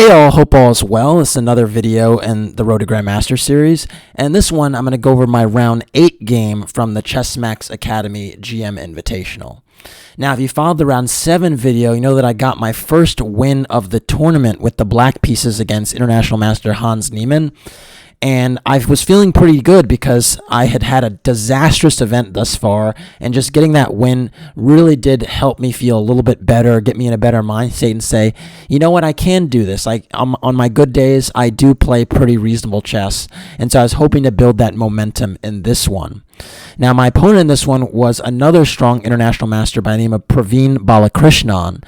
Hey all, hope all is well. This is another video in the Road to Grandmaster series, and this one I'm going to go over my round 8 game from the ChessMax Academy GM Invitational. Now, if you followed the round 7 video, you know that I got my first win of the tournament with the black pieces against International Master Hans Niemann. And I was feeling pretty good because I had had a disastrous event thus far, and just getting that win really did help me feel a little bit better, get me in a better mindset and say, you know what, I can do this. On my good days, I do play pretty reasonable chess, and so I was hoping to build that momentum in this one. Now, my opponent in this one was another strong international master by the name of Praveen Balakrishnan.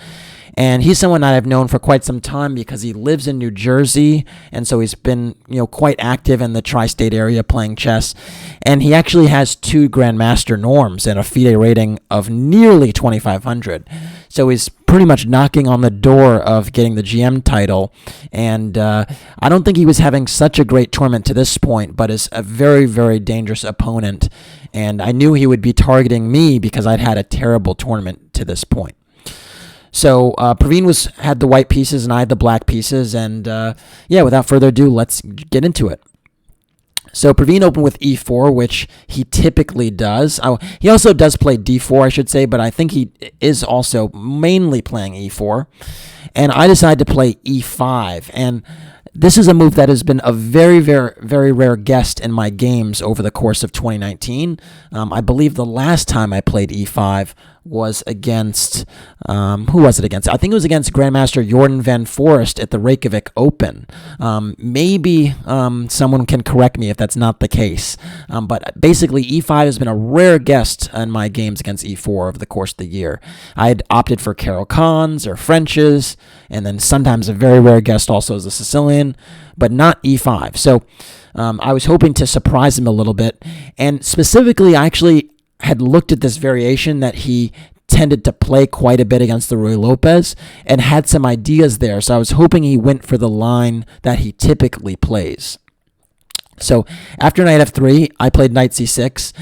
And he's someone that I've known for quite some time because he lives in New Jersey, and so he's been, quite active in the tri-state area playing chess. And he actually has 2 Grandmaster norms and a FIDE rating of nearly 2,500. So he's pretty much knocking on the door of getting the GM title. And I don't think he was having such a great tournament to this point, but is a very, very dangerous opponent. And I knew he would be targeting me because I'd had a terrible tournament to this point. So Praveen had the white pieces and I had the black pieces, and without further ado, let's get into it. So Praveen opened with e4, which he typically does. He also does play d4, I should say, but I think he is also mainly playing e4. And I decided to play e5, and this is a move that has been a very, very, very rare guest in my games over the course of 2019. I believe the last time I played e5 was against, who was it against? I think it was against Grandmaster Jordan van Forest at the Reykjavik Open. Maybe someone can correct me if that's not the case. But basically, e5 has been a rare guest in my games against e4 over the course of the year. I had opted for Caro-Kanns or Frenches, and then sometimes a very rare guest also as a Sicilian, but not e5. So I was hoping to surprise him a little bit, and specifically, I actually had looked at this variation that he tended to play quite a bit against the Ruy Lopez and had some ideas there. So I was hoping he went for the line that he typically plays. So after knight f3, I played knight c6.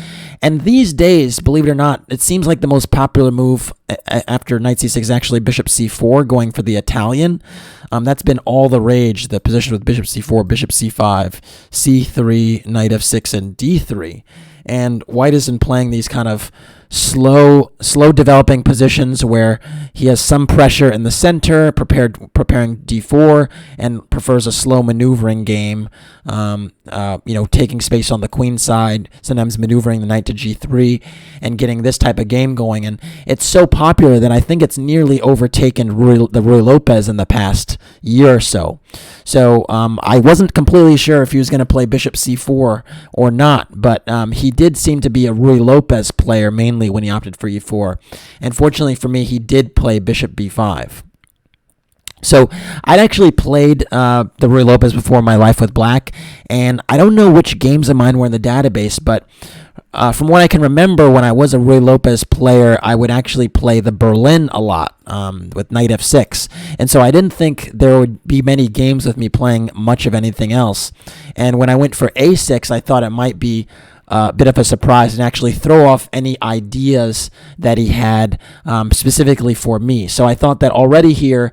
And these days, believe it or not, it seems like the most popular move after knight c6 is actually bishop c4, going for the Italian. That's been all the rage, the position with bishop c4, bishop c5, c3, knight f6, and d3. And white has been playing these kind of slow developing positions where he has some pressure in the center, preparing d4, and prefers a slow maneuvering game, taking space on the queen side, sometimes maneuvering the knight to g3, and getting this type of game going. And it's so popular that I think it's nearly overtaken the Ruy Lopez in the past year or so. So I wasn't completely sure if he was going to play bishop c4 or not, but he did seem to be a Ruy Lopez player mainly when he opted for e4. And fortunately for me, he did play bishop b5. So I'd actually played the Ruy Lopez before in my life with black, and I don't know which games of mine were in the database, but from what I can remember, when I was a Ruy Lopez player, I would actually play the Berlin a lot with knight f6. And so I didn't think there would be many games with me playing much of anything else. And when I went for a6, I thought it might be a bit of a surprise and actually throw off any ideas that he had specifically for me. So I thought that already here,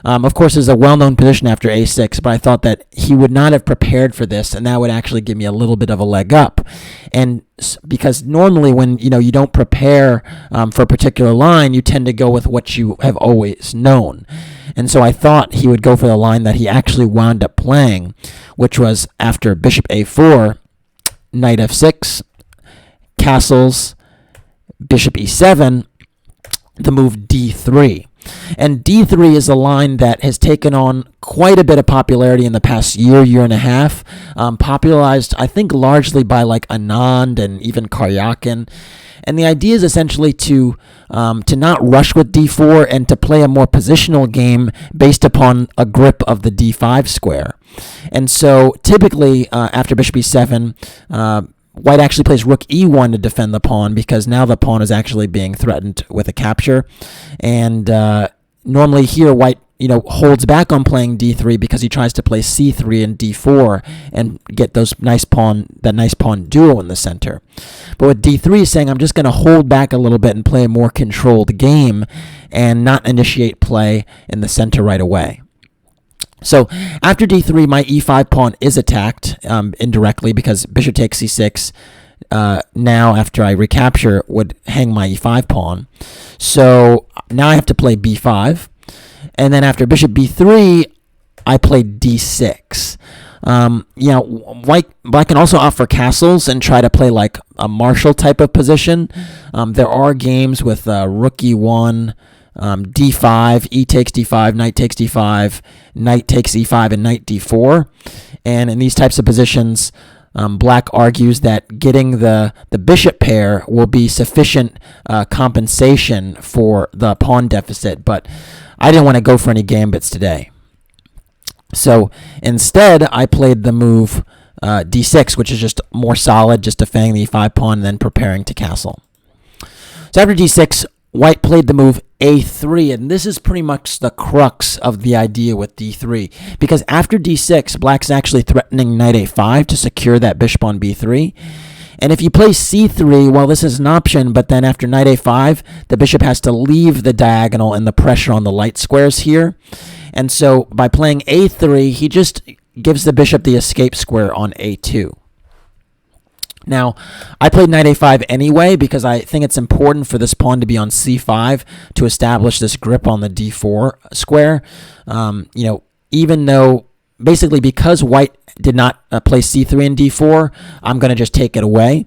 of course, is a well-known position after a6, but I thought that he would not have prepared for this, and that would actually give me a little bit of a leg up. And because normally when you don't prepare for a particular line, you tend to go with what you have always known. And so I thought he would go for the line that he actually wound up playing, which was after bishop a4, knight f6, castles, bishop e7, the move d3. And d3 is a line that has taken on quite a bit of popularity in the past year and a half, popularized, I think, largely by like Anand and even Karyakin. And the idea is essentially to not rush with d4 and to play a more positional game based upon a grip of the d5 square. And so typically after bishop e7, white actually plays rook e1 to defend the pawn because now the pawn is actually being threatened with a capture. And normally here white holds back on playing d3 because he tries to play c3 and d4 and get that nice pawn duo in the center. But with d3 is saying I'm just going to hold back a little bit and play a more controlled game and not initiate play in the center right away. So after d3, my e5 pawn is attacked indirectly because bishop takes c6. Now, after I recapture, would hang my e5 pawn. So now I have to play b5. And then after bishop b3, I play d6. Black can also offer castles and try to play like a Marshall type of position. There are games with rook e1, d5, e takes d5, knight takes d5, knight takes e5, and knight d4. And in these types of positions, Black argues that getting the bishop pair will be sufficient compensation for the pawn deficit, but I didn't want to go for any gambits today. So instead, I played the move d6, which is just more solid, just defending the e5 pawn and then preparing to castle. So after d6, White played the move a3, and this is pretty much the crux of the idea with d3, because after d6, Black's actually threatening knight a5 to secure that bishop on b3. And if you play c3, well, this is an option, but then after knight a5, the bishop has to leave the diagonal and the pressure on the light squares here. And so by playing a3, he just gives the bishop the escape square on a2. Now, I played knight a5 anyway because I think it's important for this pawn to be on c5 to establish this grip on the d4 square. Even though, basically because White did not play c3 and d4, I'm going to just take it away.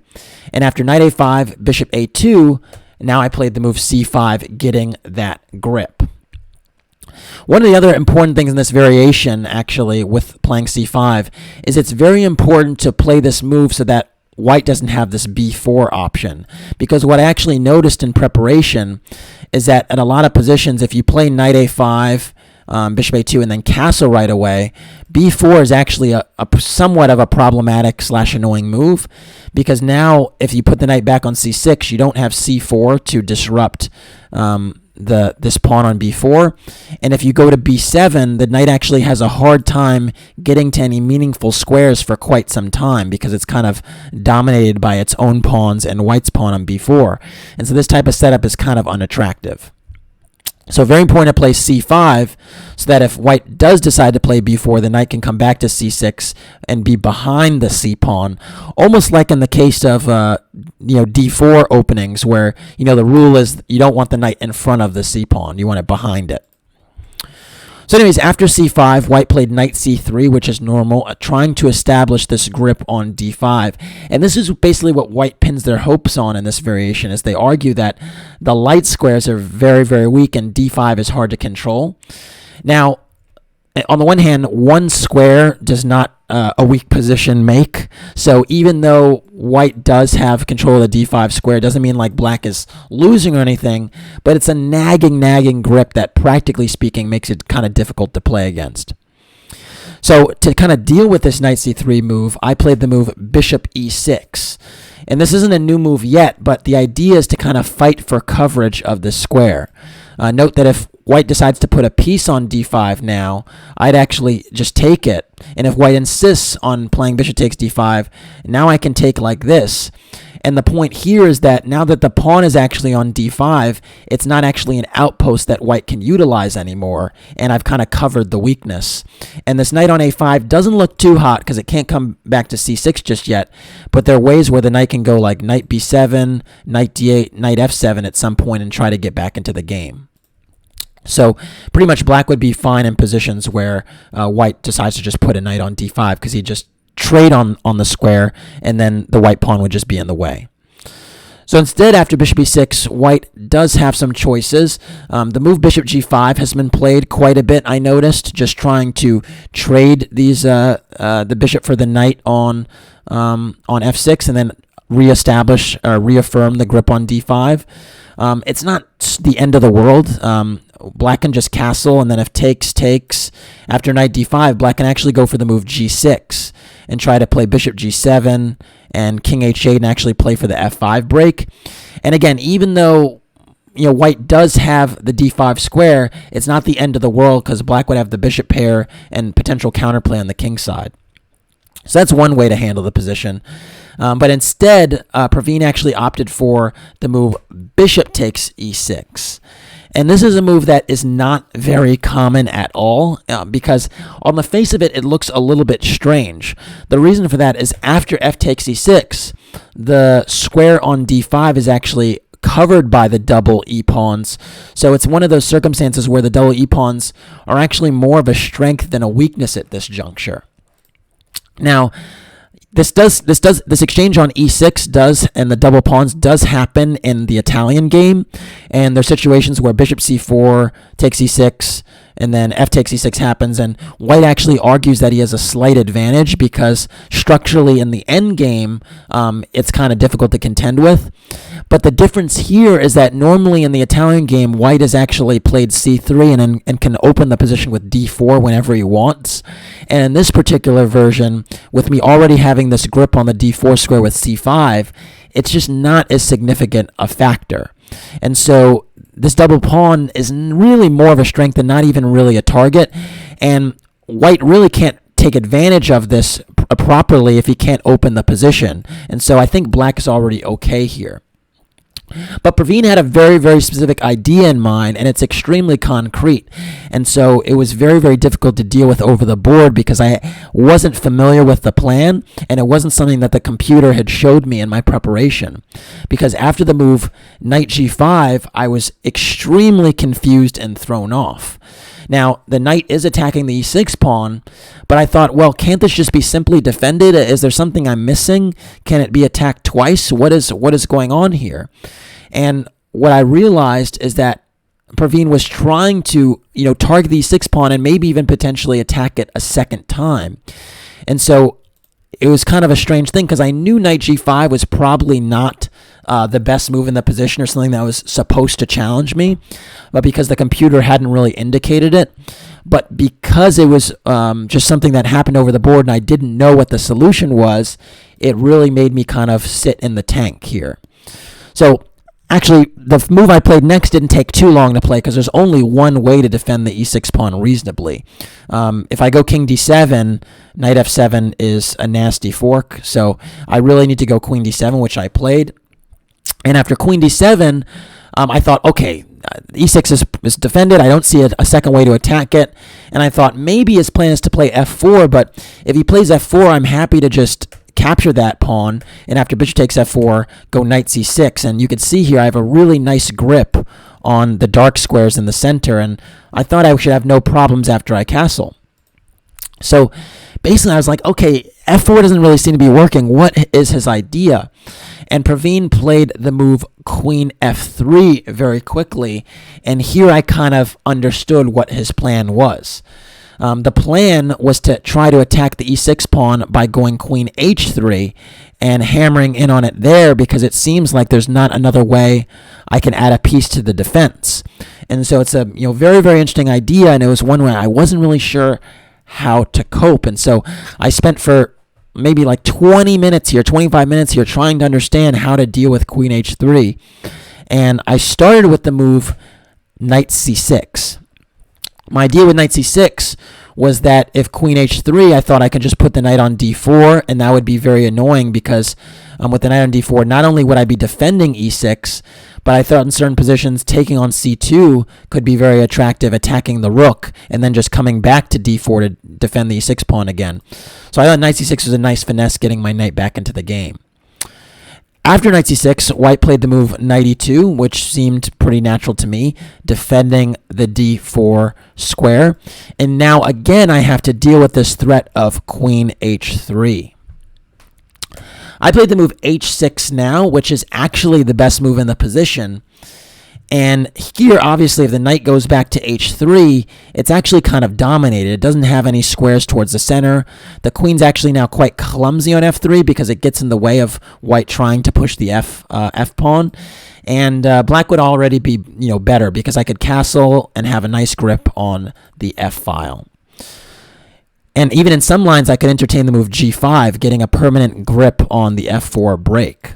And after knight a5, bishop a2, now I played the move c5, getting that grip. One of the other important things in this variation, actually, with playing c5, is it's very important to play this move so that White doesn't have this b4 option, because what I actually noticed in preparation is that at a lot of positions, if you play knight a5, bishop a2, and then castle right away, b4 is actually a somewhat of a problematic / annoying move, because now if you put the knight back on c6, you don't have c4 to disrupt this pawn on b4, and if you go to b7, the knight actually has a hard time getting to any meaningful squares for quite some time because it's kind of dominated by its own pawns and White's pawn on b4, and so this type of setup is kind of unattractive. So very important to play c5 so that if White does decide to play b4, the knight can come back to c6 and be behind the c-pawn, almost like in the case of d4 openings where the rule is you don't want the knight in front of the c-pawn, you want it behind it. So anyways, after c5, White played knight c3, which is normal, trying to establish this grip on d5. And this is basically what White pins their hopes on in this variation, as they argue that the light squares are very, very weak and d5 is hard to control. Now, on the one hand, one square does not a weak position make. So even though White does have control of the d5 square, doesn't mean like Black is losing or anything, but it's a nagging grip that, practically speaking, makes it kind of difficult to play against. So to kind of deal with this knight c3 move, I played the move bishop e6. And this isn't a new move yet, but the idea is to kind of fight for coverage of the square. Note that if White decides to put a piece on d5 now, I'd actually just take it. And if White insists on playing bishop takes d5, now I can take like this. And the point here is that now that the pawn is actually on d5, it's not actually an outpost that White can utilize anymore, and I've kind of covered the weakness. And this knight on a5 doesn't look too hot because it can't come back to c6 just yet, but there are ways where the knight can go like knight b7, knight d8, knight f7 at some point and try to get back into the game. So pretty much Black would be fine in positions where White decides to just put a knight on d5 because he just trade on the square, and then the White pawn would just be in the way. So instead, after bishop e6, White does have some choices. The move bishop g5 has been played quite a bit, I noticed, just trying to trade these the bishop for the knight on f6 and then reestablish or reaffirm the grip on d5. It's not the end of the world. Black can just castle, and then if takes, after knight d5, Black can actually go for the move g6 and try to play bishop g7 and king h8 and actually play for the f5 break. And again, even though White does have the d5 square, it's not the end of the world because Black would have the bishop pair and potential counterplay on the king side. So that's one way to handle the position. But instead, Praveen actually opted for the move bishop takes e6. And this is a move that is not very common at all because on the face of it, it looks a little bit strange. The reason for that is after f takes e6, the square on d5 is actually covered by the double e-pawns. So it's one of those circumstances where the double e-pawns are actually more of a strength than a weakness at this juncture. Now, this exchange on e6 does, and the double pawns does happen in the Italian game, and there's situations where bishop c4 takes e6, and then f takes e6 happens, and white actually argues that he has a slight advantage because structurally in the endgame, it's kind of difficult to contend with. But the difference here is that normally in the Italian game, white has actually played c3 and can open the position with d4 whenever he wants. And in this particular version, with me already having this grip on the d4 square with c5, it's just not as significant a factor. And so this double pawn is really more of a strength and not even really a target. And white really can't take advantage of this properly if he can't open the position. And so I think black is already okay here. But Praveen had a very, very specific idea in mind, and it's extremely concrete. And so it was very, very difficult to deal with over the board because I wasn't familiar with the plan, and it wasn't something that the computer had showed me in my preparation. Because after the move knight g5, I was extremely confused and thrown off. Now, the knight is attacking the e6 pawn, but I thought, well, can't this just be simply defended? Is there something I'm missing? Can it be attacked twice? What is going on here? And what I realized is that Praveen was trying to, target the e6 pawn and maybe even potentially attack it a second time. And so it was kind of a strange thing because I knew knight g5 was probably not the best move in the position or something that was supposed to challenge me, but because the computer hadn't really indicated it, but because it was just something that happened over the board and I didn't know what the solution was, it really made me kind of sit in the tank here. So actually, the move I played next didn't take too long to play because there's only one way to defend the e6 pawn reasonably. If I go king d7, knight f7 is a nasty fork, so I really need to go queen d7, which I played. And after queen d7, I thought, okay, e6 is defended. I don't see a second way to attack it. And I thought maybe his plan is to play f4, but if he plays f4, I'm happy to just capture that pawn, and after bishop takes f4, go knight c6. And you can see here I have a really nice grip on the dark squares in the center, and I thought I should have no problems after I castle. So basically I was like, okay, f4 doesn't really seem to be working. What is his idea? And Praveen played the move queen f3 very quickly, and here I kind of understood what his plan was. The plan was to try to attack the e6 pawn by going queen h3 and hammering in on it there because it seems like there's not another way I can add a piece to the defense. And so it's a very, very interesting idea, and it was one where I wasn't really sure how to cope. And so I spent for maybe like 20 minutes here, 25 minutes here trying to understand how to deal with queen h3. And I started with the move knight c6. My idea with knight c6 was that if queen h3, I thought I could just put the knight on d4, and that would be very annoying because with the knight on d4, not only would I be defending e6, but I thought in certain positions taking on c2 could be very attractive, attacking the rook, and then just coming back to d4 to defend the e6 pawn again. So I thought knight c6 was a nice finesse getting my knight back into the game. After knight c6, white played the move knight e2, which seemed pretty natural to me, defending the d4 square. And now again, I have to deal with this threat of queen h3. I played the move h6 now, which is actually the best move in the position. And here, obviously, if the knight goes back to h3, it's actually kind of dominated. It doesn't have any squares towards the center. The queen's actually now quite clumsy on f3 because it gets in the way of white trying to push the f pawn. And black would already be better because I could castle and have a nice grip on the f file. And even in some lines, I could entertain the move g5, getting a permanent grip on the f4 break.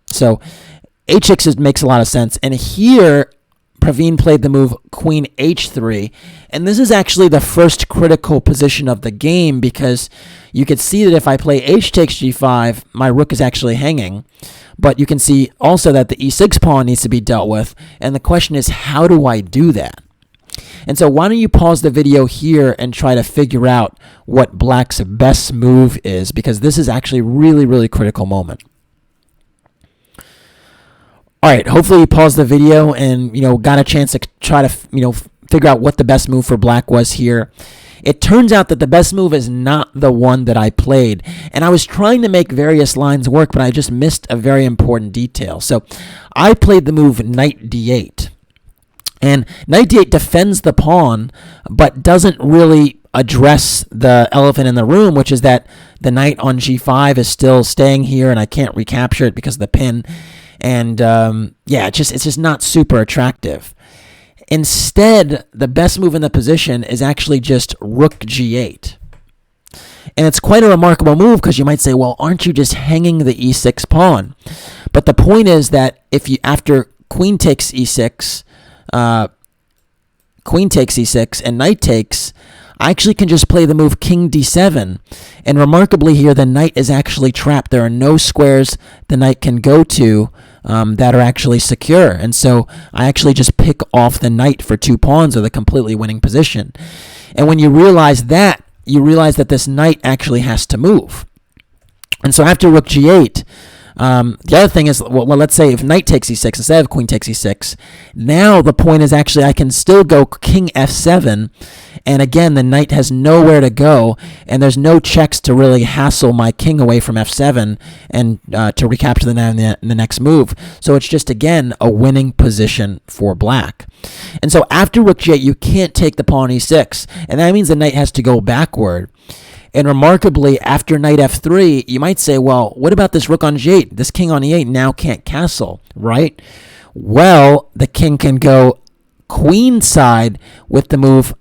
So h6 makes a lot of sense. And here, Praveen played the move queen h3, and this is actually the first critical position of the game because you could see that if I play h takes g5, my rook is actually hanging. But you can see also that the e6 pawn needs to be dealt with, and the question is, how do I do that? And so why don't you pause the video here and try to figure out what Black's best move is, because this is actually really, really critical moment. All right, hopefully you paused the video and got a chance to try to figure out what the best move for Black was here. It turns out that the best move is not the one that I played, and I was trying to make various lines work, but I just missed a very important detail. So I played the move knight d8, and knight d8 defends the pawn, but doesn't really address the elephant in the room, which is that the knight on g5 is still staying here, and I can't recapture it because of the pin. And yeah, it's just not super attractive. Instead, the best move in the position is actually just rook g8. And it's quite a remarkable move because you might say, well, aren't you just hanging the e6 pawn? But the point is that if you, after queen takes e6, and knight takes, I actually can just play the move king d7. And remarkably here, the knight is actually trapped. There are no squares the knight can go to that are actually secure. And so I actually just pick off the knight for 2 pawns with a completely winning position. And when you realize that, you realize that this knight actually has to move. And so after rook g8, the other thing is, well, let's say if knight takes e6 instead of queen takes e6, now the point is actually I can still go king f7, and again, the knight has nowhere to go, and there's no checks to really hassle my king away from f7 and to recapture the knight in the next move. So it's just, again, a winning position for Black. And so after rook g8, you can't take the pawn e6, and that means the knight has to go backward. And remarkably, after knight f3, you might say, well, what about this rook on g8? This king on e8 now can't castle, right? Well, the king can go queenside with the move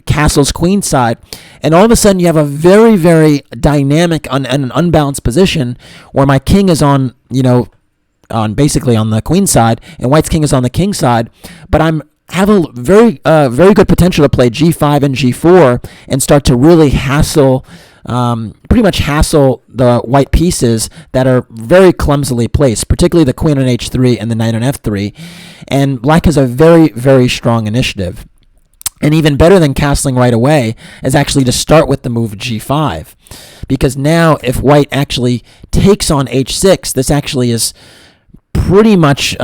castles queenside, and all of a sudden you have a very, very dynamic and an unbalanced position where my king is on, basically on the queen side, and white's king is on the king side, but have a very good potential to play g5 and g4 and start to really pretty much hassle the white pieces that are very clumsily placed, particularly the queen on h3 and the knight on f3. And Black has a very, very strong initiative. And even better than castling right away is actually to start with the move g5. Because now if white actually takes on h6, this actually is pretty much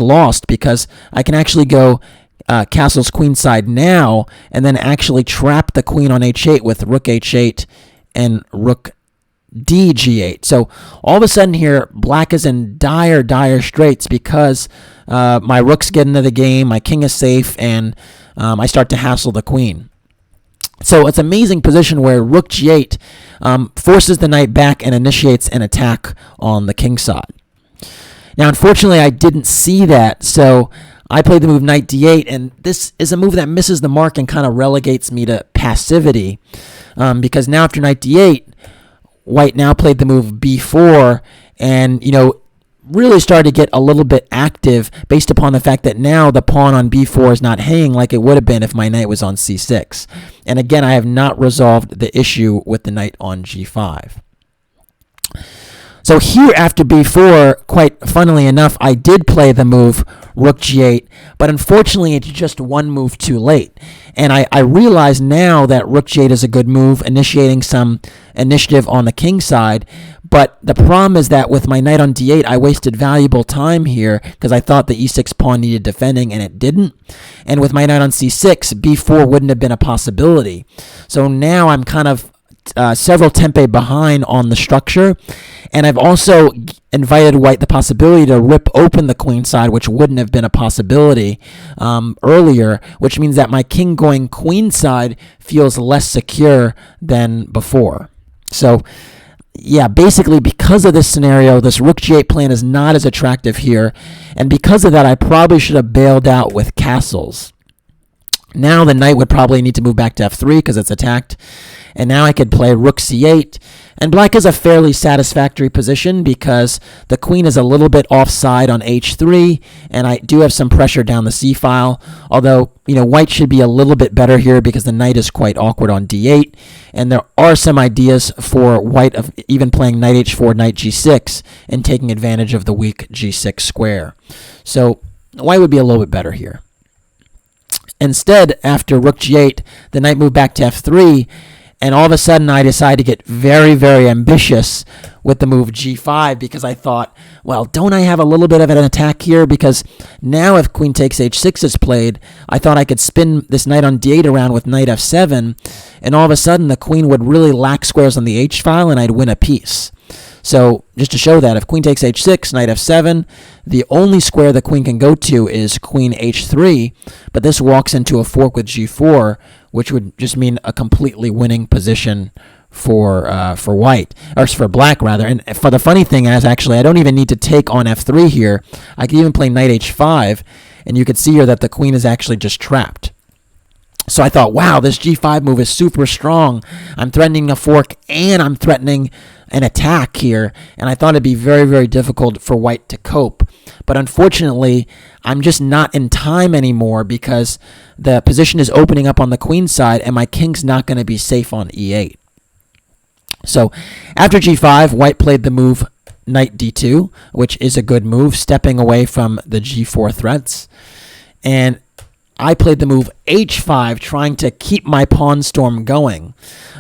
lost, because I can actually go castles queenside now and then actually trap the queen on h8 with rook h8 and rook d g8. So all of a sudden here, Black is in dire, dire straits because my rooks get into the game, my king is safe, and I start to hassle the queen. So it's an amazing position where rook g8 forces the knight back and initiates an attack on the king side. Now, unfortunately, I didn't see that, so I played the move knight d8, and this is a move that misses the mark and kind of relegates me to passivity, because now after knight d8, white now played the move b4, and, really started to get a little bit active based upon the fact that now the pawn on b4 is not hanging like it would have been if my knight was on c6. And again, I have not resolved the issue with the knight on g5. So here after b4, quite funnily enough, I did play the move rook g8, but unfortunately it's just one move too late. And I realize now that rook g8 is a good move, initiating some initiative on the king side, but the problem is that with my knight on d8, I wasted valuable time here because I thought the e6 pawn needed defending, and it didn't. And with my knight on c6, b4 wouldn't have been a possibility. So now I'm kind of several tempe behind on the structure, and I've also invited white the possibility to rip open the queen side, which wouldn't have been a possibility earlier, which means that my king going queen side feels less secure than before. So yeah, basically because of this scenario, this rook g8 plan is not as attractive here, and because of that, I probably should have bailed out with castles. Now the knight would probably need to move back to f3 because it's attacked. And now I could play rook c8. And black is a fairly satisfactory position because the queen is a little bit offside on h3, and I do have some pressure down the c-file. Although, white should be a little bit better here because the knight is quite awkward on d8. And there are some ideas for white of even playing knight h4, knight g6, and taking advantage of the weak g6 square. So white would be a little bit better here. Instead, after rook g8, the knight moved back to f3, and all of a sudden I decided to get very, very ambitious with the move g5 because I thought, well, don't I have a little bit of an attack here? Because now if queen takes h6 is played, I thought I could spin this knight on d8 around with knight f7, and all of a sudden the queen would really lack squares on the h-file and I'd win a piece. So just to show that, if queen takes h6, knight f7, the only square the queen can go to is queen h3, but this walks into a fork with g4, which would just mean a completely winning position for white, or for black rather. And for the funny thing is, actually, I don't even need to take on f3 here. I can even play knight h5, and you can see here that the queen is actually just trapped. So I thought, wow, this g5 move is super strong. I'm threatening a fork and I'm threatening an attack here, and I thought it'd be very, very difficult for white to cope. But unfortunately, I'm just not in time anymore because the position is opening up on the queen side and my king's not going to be safe on e8. So after g5, white played the move knight d2, which is a good move, stepping away from the g4 threats. And I played the move h5, trying to keep my pawn storm going.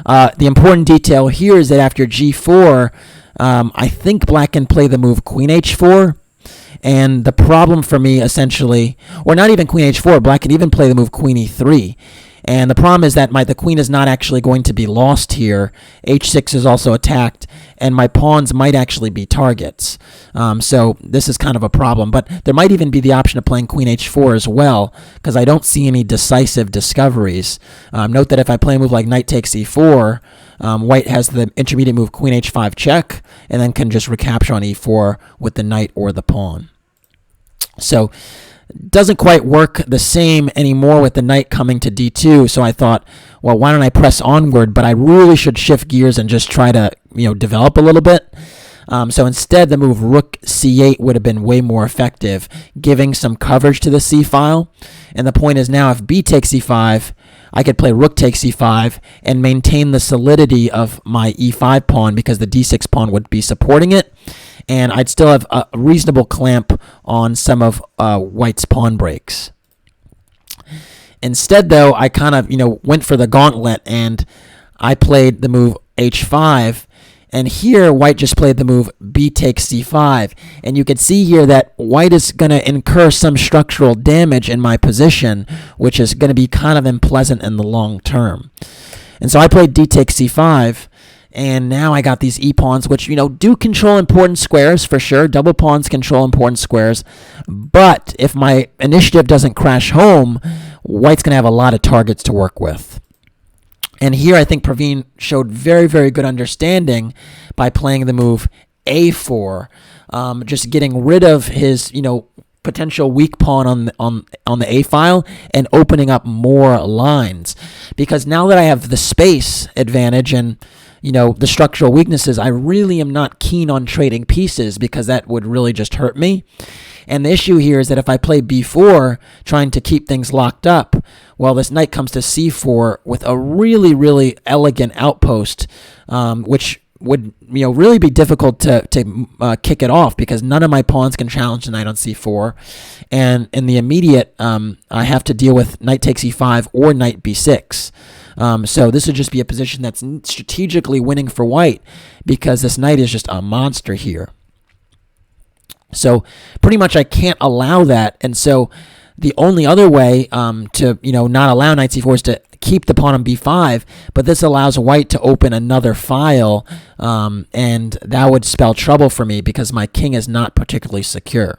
The important detail here is that after g4, I think black can play the move queen h4. And the problem for me, essentially, or not even queen h4, black can even play the move queen e3. And the problem is that the queen is not actually going to be lost here. h6 is also attacked, and my pawns might actually be targets. So this is kind of a problem. But there might even be the option of playing queen h4 as well, because I don't see any decisive discoveries. Note that if I play a move like knight takes e4, white has the intermediate move queen h5 check, and then can just recapture on e4 with the knight or the pawn. So doesn't quite work the same anymore with the knight coming to d2, so I thought, well, why don't I press onward? But I really should shift gears and just try to, develop a little bit. So instead, the move rook c8 would have been way more effective, giving some coverage to the c-file. And the point is now, if b takes e5, I could play rook takes e5 and maintain the solidity of my e5 pawn because the d6 pawn would be supporting it. And I'd still have a reasonable clamp on some of white's pawn breaks. Instead, though, I kind of, went for the gauntlet, and I played the move h5. And here, white just played the move b takes c5. And you can see here that white is going to incur some structural damage in my position, which is going to be kind of unpleasant in the long term. And so I played d takes c5. And now I got these e-pawns, which, do control important squares for sure. Double pawns control important squares. But if my initiative doesn't crash home, white's going to have a lot of targets to work with. And here I think Praveen showed very, very good understanding by playing the move a4, just getting rid of his, potential weak pawn on the a file and opening up more lines. Because now that I have the space advantage and the structural weaknesses, I really am not keen on trading pieces because that would really just hurt me. And the issue here is that if I play b4, trying to keep things locked up, well, this knight comes to c4 with a really, really elegant outpost, which would really be difficult to kick it off because none of my pawns can challenge the knight on c4. And in the immediate, I have to deal with knight takes e5 or knight b6. So this would just be a position that's strategically winning for white because this knight is just a monster here. So pretty much I can't allow that. And so the only other way to not allow knight c4 is to keep the pawn on b5, but this allows white to open another file, and that would spell trouble for me because my king is not particularly secure.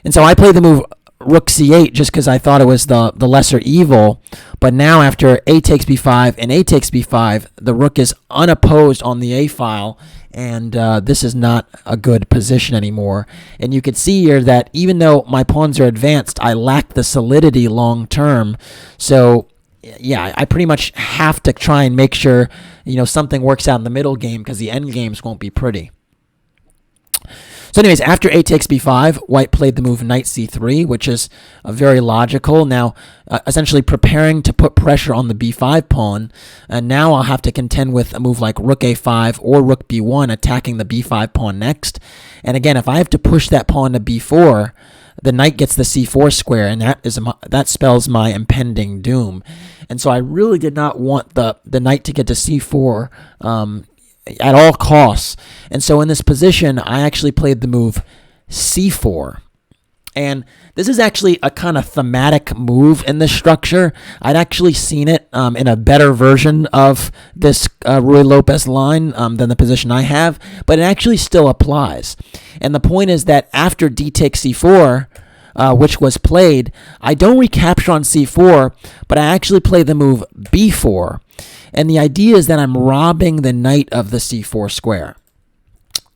And so I play the move rook c8 just because I thought it was the lesser evil, but now after a takes b5 and a takes b5, the rook is unopposed on the a file, and this is not a good position anymore. And you can see here that even though my pawns are advanced, I lack the solidity long term. So yeah, I pretty much have to try and make sure, something works out in the middle game because the end games won't be pretty. So anyways, after a takes b5, white played the move knight c3, which is very logical. Now, essentially preparing to put pressure on the b5 pawn. And now I'll have to contend with a move like rook a5 or rook b1, attacking the b5 pawn next. And again, if I have to push that pawn to b4, the knight gets the c4 square, and that spells my impending doom. And so I really did not want the knight to get to c4 at all costs. And so in this position, I actually played the move c4. And this is actually a kind of thematic move in this structure. I'd actually seen it in a better version of this Ruy Lopez line than the position I have, but it actually still applies. And the point is that after d takes c4, which was played, I don't recapture on c4, but I actually play the move b4. And the idea is that I'm robbing the knight of the c4 square.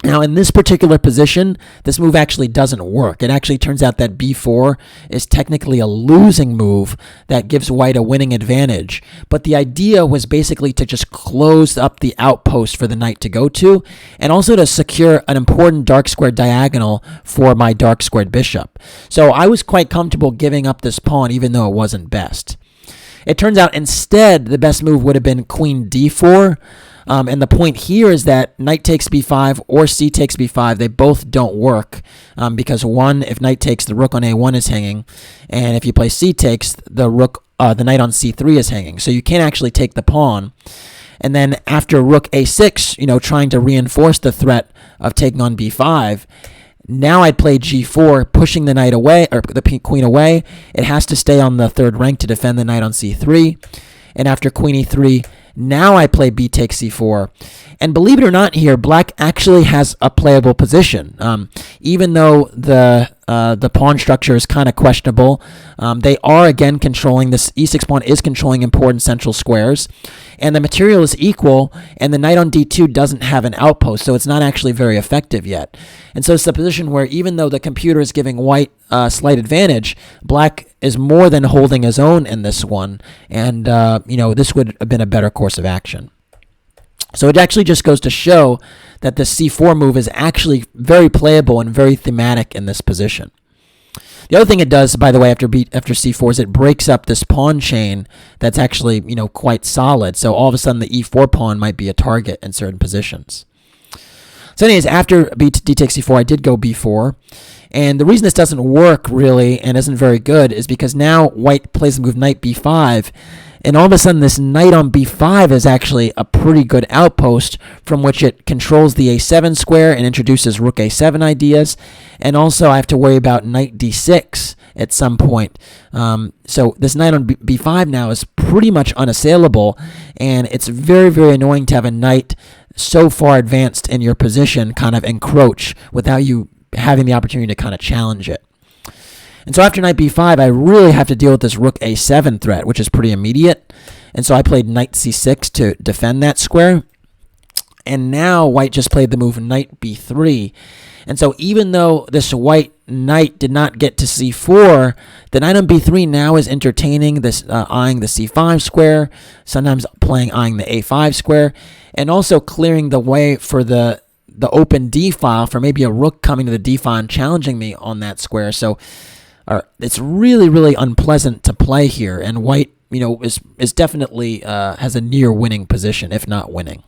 Now, in this particular position, this move actually doesn't work. It actually turns out that b4 is technically a losing move that gives white a winning advantage. But the idea was basically to just close up the outpost for the knight to go to, and also to secure an important dark squared diagonal for my dark squared bishop. So I was quite comfortable giving up this pawn, even though it wasn't best. It turns out instead the best move would have been queen d4. And the point here is that knight takes b5 or c takes b5, they both don't work because one, if knight takes, the rook on a1 is hanging, and if you play c takes, the knight on c3 is hanging. So you can't actually take the pawn. And then after rook a6, trying to reinforce the threat of taking on b5, now I'd play g4, pushing the knight away, or the queen away. It has to stay on the third rank to defend the knight on c3. And after queen e3, now I play b takes c4. And believe it or not here, black actually has a playable position. Even though the pawn structure is kind of questionable, they are again controlling, this e6 pawn is controlling important central squares. And the material is equal, and the knight on d2 doesn't have an outpost, so it's not actually very effective yet. And so it's a position where even though the computer is giving white a slight advantage, black is more than holding his own in this one, and this would have been a better course of action. So it actually just goes to show that the c4 move is actually very playable and very thematic in this position. The other thing it does, by the way, after c4 is it breaks up this pawn chain that's actually, quite solid. So all of a sudden the e4 pawn might be a target in certain positions. So anyways, after d takes c4, I did go b4. And the reason this doesn't work really and isn't very good is because now white plays the move knight b5, and all of a sudden this knight on b5 is actually a pretty good outpost from which it controls the a7 square and introduces rook a7 ideas. And also I have to worry about knight d6 at some point. So this knight on b5 now is pretty much unassailable, and it's very, very annoying to have a knight so far advanced in your position kind of encroach without you having the opportunity to kind of challenge it. And so after knight b5, I really have to deal with this rook a7 threat, which is pretty immediate. And so I played knight c6 to defend that square. And now white just played the move knight b3. And so even though this white knight did not get to c4, the knight on b3 now is entertaining this, eyeing the c5 square, sometimes eyeing the a5 square, and also clearing the way for the open d file for maybe a rook coming to the d file and challenging me on that square. So it's really, really unpleasant to play here, and white, is definitely has a near winning position, if not winning.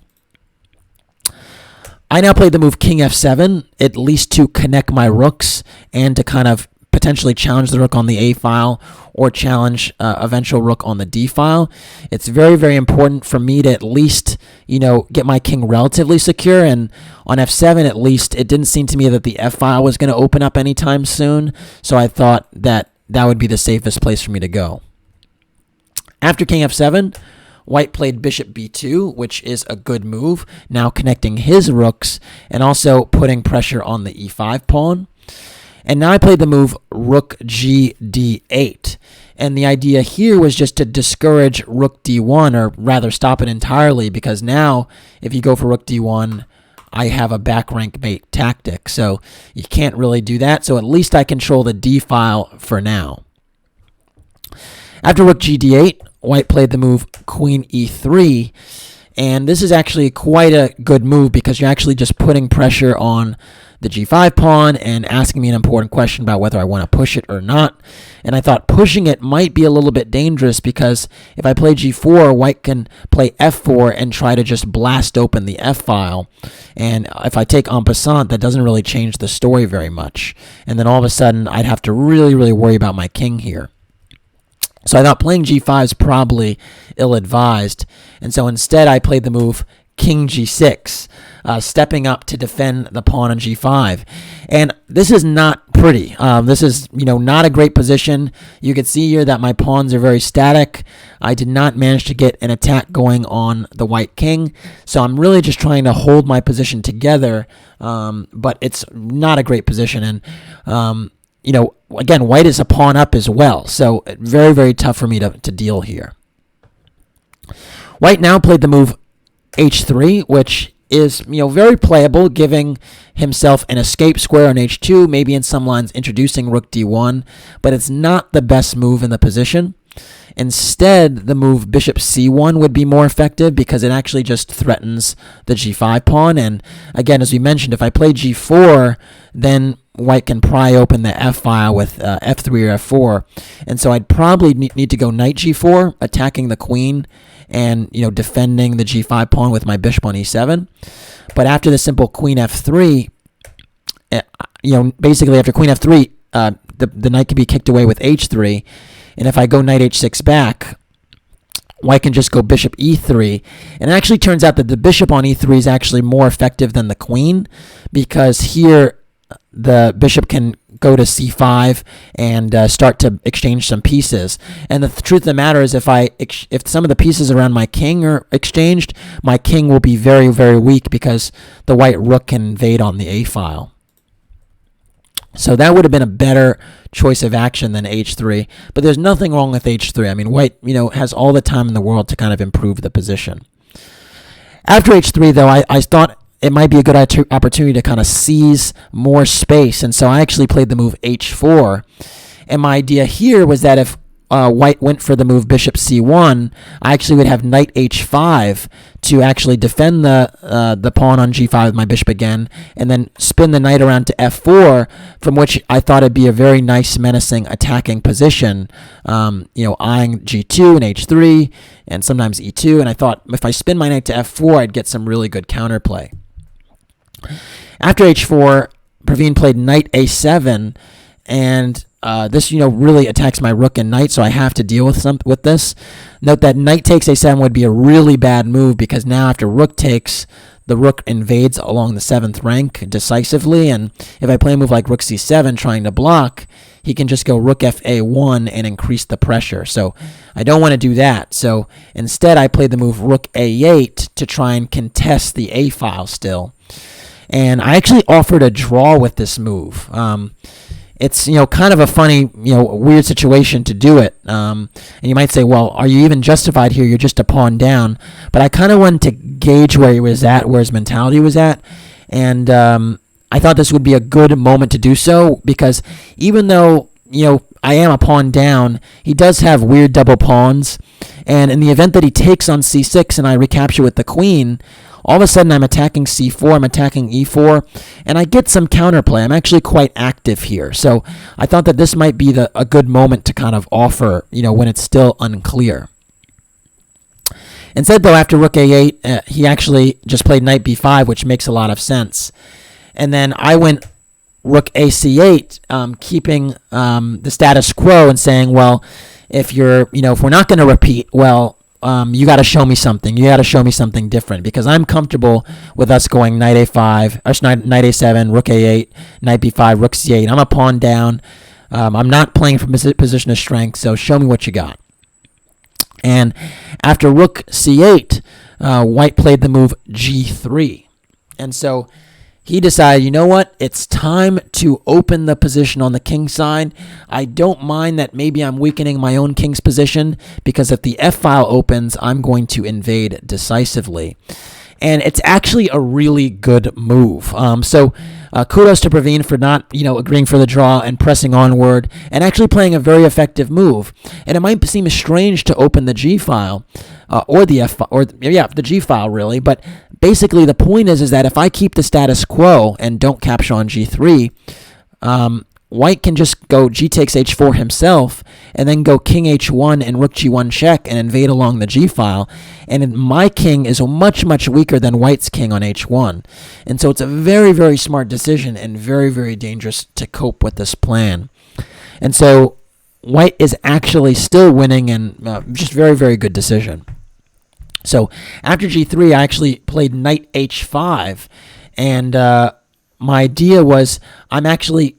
I now played the move king f7, at least to connect my rooks and to kind of potentially challenge the rook on the a file or challenge eventual rook on the d file. It's very, very important for me to at least, get my king relatively secure. And on f7, at least, it didn't seem to me that the f file was going to open up anytime soon. So I thought that would be the safest place for me to go. After king f7, white played bishop b2, which is a good move, now connecting his rooks and also putting pressure on the e5 pawn. And now I played the move rook g d8. And the idea here was just to discourage rook d1, or rather stop it entirely, because now if you go for rook d1, I have a back rank mate tactic. So you can't really do that. So at least I control the d file for now. After rook g d8, white played the move queen e3, and this is actually quite a good move because you're actually just putting pressure on the g5 pawn and asking me an important question about whether I want to push it or not. And I thought pushing it might be a little bit dangerous because if I play g4, white can play f4 and try to just blast open the f-file. And if I take en passant, that doesn't really change the story very much. And then all of a sudden, I'd have to really, really worry about my king here. So I thought playing g5 is probably ill-advised. And so instead, I played the move king g6, stepping up to defend the pawn on g5. And this is not pretty. This is, not a great position. You can see here that my pawns are very static. I did not manage to get an attack going on the white king. So I'm really just trying to hold my position together, but it's not a great position. And, again, white is a pawn up as well. So very, very tough for me to deal here. White now played the move h3, which is very playable, giving himself an escape square on h2, maybe in some lines introducing rook d1, but it's not the best move in the position. Instead, the move bishop c1 would be more effective because it actually just threatens the g5 pawn. And again, as we mentioned, if I play g4, then white can pry open the f-file with f3 or f4. And so I'd probably need to go knight g4, attacking the queen, and defending the g5 pawn with my bishop on e7. But after the simple queen f3, basically after queen f3, the knight can be kicked away with h3. And if I go knight h6 back, white can just go bishop e3. And it actually turns out that the bishop on e3 is actually more effective than the queen, because here the bishop can go to c5 and start to exchange some pieces. And the truth of the matter is, if some of the pieces around my king are exchanged, my king will be very, very weak because the white rook can invade on the a-file. So that would have been a better choice of action than h3. But there's nothing wrong with h3. I mean, white, has all the time in the world to kind of improve the position. After h3, though, I thought it might be a good opportunity to kind of seize more space. And so I actually played the move h4. And my idea here was that if white went for the move bishop c1, I actually would have knight h5 to actually defend the pawn on g5 with my bishop again, and then spin the knight around to f4, from which I thought it'd be a very nice, menacing, attacking position, eyeing g2 and h3, and sometimes e2. And I thought if I spin my knight to f4, I'd get some really good counterplay. After h4, Praveen played knight a7, and this, really attacks my rook and knight, so I have to deal with this. Note that knight takes a7 would be a really bad move because now after rook takes, the rook invades along the 7th rank decisively, and if I play a move like rook c7 trying to block, he can just go rook fa1 and increase the pressure. So I don't want to do that. So instead, I played the move rook a8 to try and contest the a-file still. And I actually offered a draw with this move. It's, kind of a funny, weird situation to do it. And you might say, well, are you even justified here? You're just a pawn down. But I kind of wanted to gauge where he was at, where his mentality was at. And I thought this would be a good moment to do so because even though, I am a pawn down, he does have weird double pawns. And in the event that he takes on c6 and I recapture with the queen, all of a sudden I'm attacking c4, I'm attacking e4, and I get some counterplay. I'm actually quite active here. So I thought that this might be a good moment to kind of offer, when it's still unclear. Instead, though, after rook a8, he actually just played knight b5, which makes a lot of sense. And then I went rook a c8, keeping the status quo and saying, well, if we're not going to repeat, well, you got to show me something. You got to show me something different because I'm comfortable with us going knight a5, or knight a7, rook a8, knight b5, rook c8. I'm a pawn down. I'm not playing from a position of strength, so show me what you got. And after rook c8, white played the move g3. And so he decided, you know what, it's time to open the position on the king side. I don't mind that maybe I'm weakening my own king's position because if the f-file opens, I'm going to invade decisively. And it's actually a really good move. So Kudos to Praveen for not, agreeing for the draw and pressing onward and actually playing a very effective move. And it might seem strange to open the G file or the F or the G file really, but basically the point is that if I keep the status quo and don't capture on G3, White can just go G takes H4 himself and then go King H1 and Rook G1 check and invade along the G file. And my king is much, much weaker than White's king on H1. And so it's a very, very smart decision and very, very dangerous to cope with this plan. And so White is actually still winning and just very, very good decision. So after G3, I actually played Knight H5. And my idea was I'm actually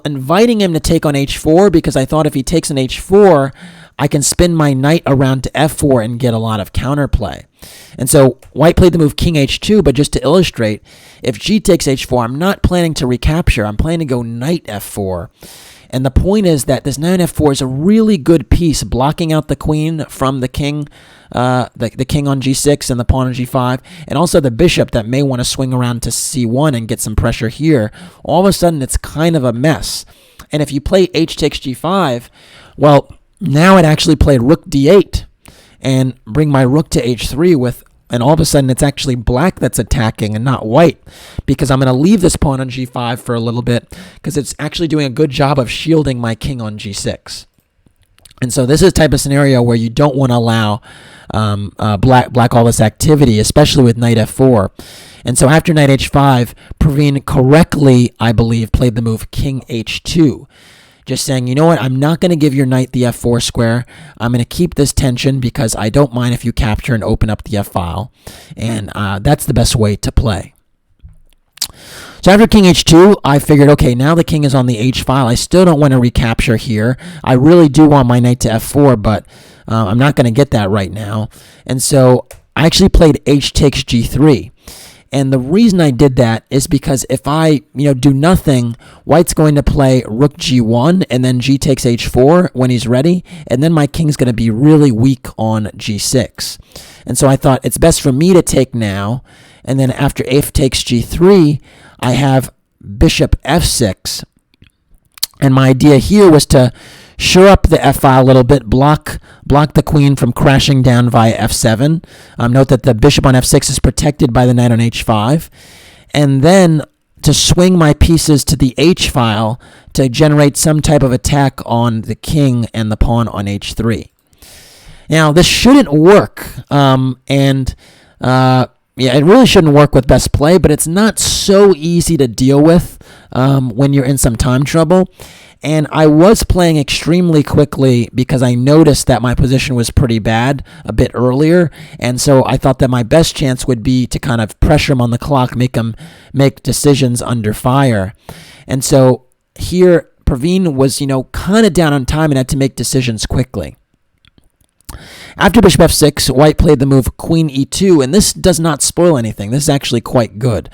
inviting him to take on H4 because I thought if he takes an H4, I can spin my knight around to F4 and get a lot of counterplay. And so White played the move King H2, but just to illustrate, if G takes H4, I'm not planning to recapture. I'm planning to go Knight F4. And the point is that this knight F4 is a really good piece, blocking out the queen from the king, the king on G6 and the pawn on G5, and also the bishop that may want to swing around to C1 and get some pressure here. All of a sudden, it's kind of a mess. And if you play H takes G5, well, now it actually played Rook D8 and bring my rook to H3 and all of a sudden it's actually black that's attacking and not white, because I'm going to leave this pawn on G5 for a little bit because it's actually doing a good job of shielding my king on G6. And so this is the type of scenario where you don't want to allow black all this activity, especially with knight F4. And so after knight H5, Praveen correctly, I believe, played the move King H2. Just saying, you know what, I'm not going to give your knight the F4 square. I'm going to keep this tension because I don't mind if you capture and open up the F file. And that's the best way to play. So after King H2, I figured, okay, now the king is on the H file. I still don't want to recapture here. I really do want my knight to F4, but I'm not going to get that right now. And so I actually played H takes G3. And the reason I did that is because if I, do nothing, White's going to play Rook G1 and then G takes H4 when he's ready, and then my king's going to be really weak on G6. And so I thought it's best for me to take now, and then after F takes G3, I have Bishop F6. And my idea here was to shore up the F file a little bit, block the queen from crashing down via F7. Note that the bishop on F6 is protected by the knight on H5. And then to swing my pieces to the H file to generate some type of attack on the king and the pawn on H3. Now, this shouldn't work, it really shouldn't work with best play, but it's not so easy to deal with when you're in some time trouble. And I was playing extremely quickly because I noticed that my position was pretty bad a bit earlier. And so I thought that my best chance would be to kind of pressure him on the clock, make him make decisions under fire. And so here, Praveen was, kind of down on time and had to make decisions quickly. After Bishop F6, White played the move Queen E2, and this does not spoil anything. This is actually quite good.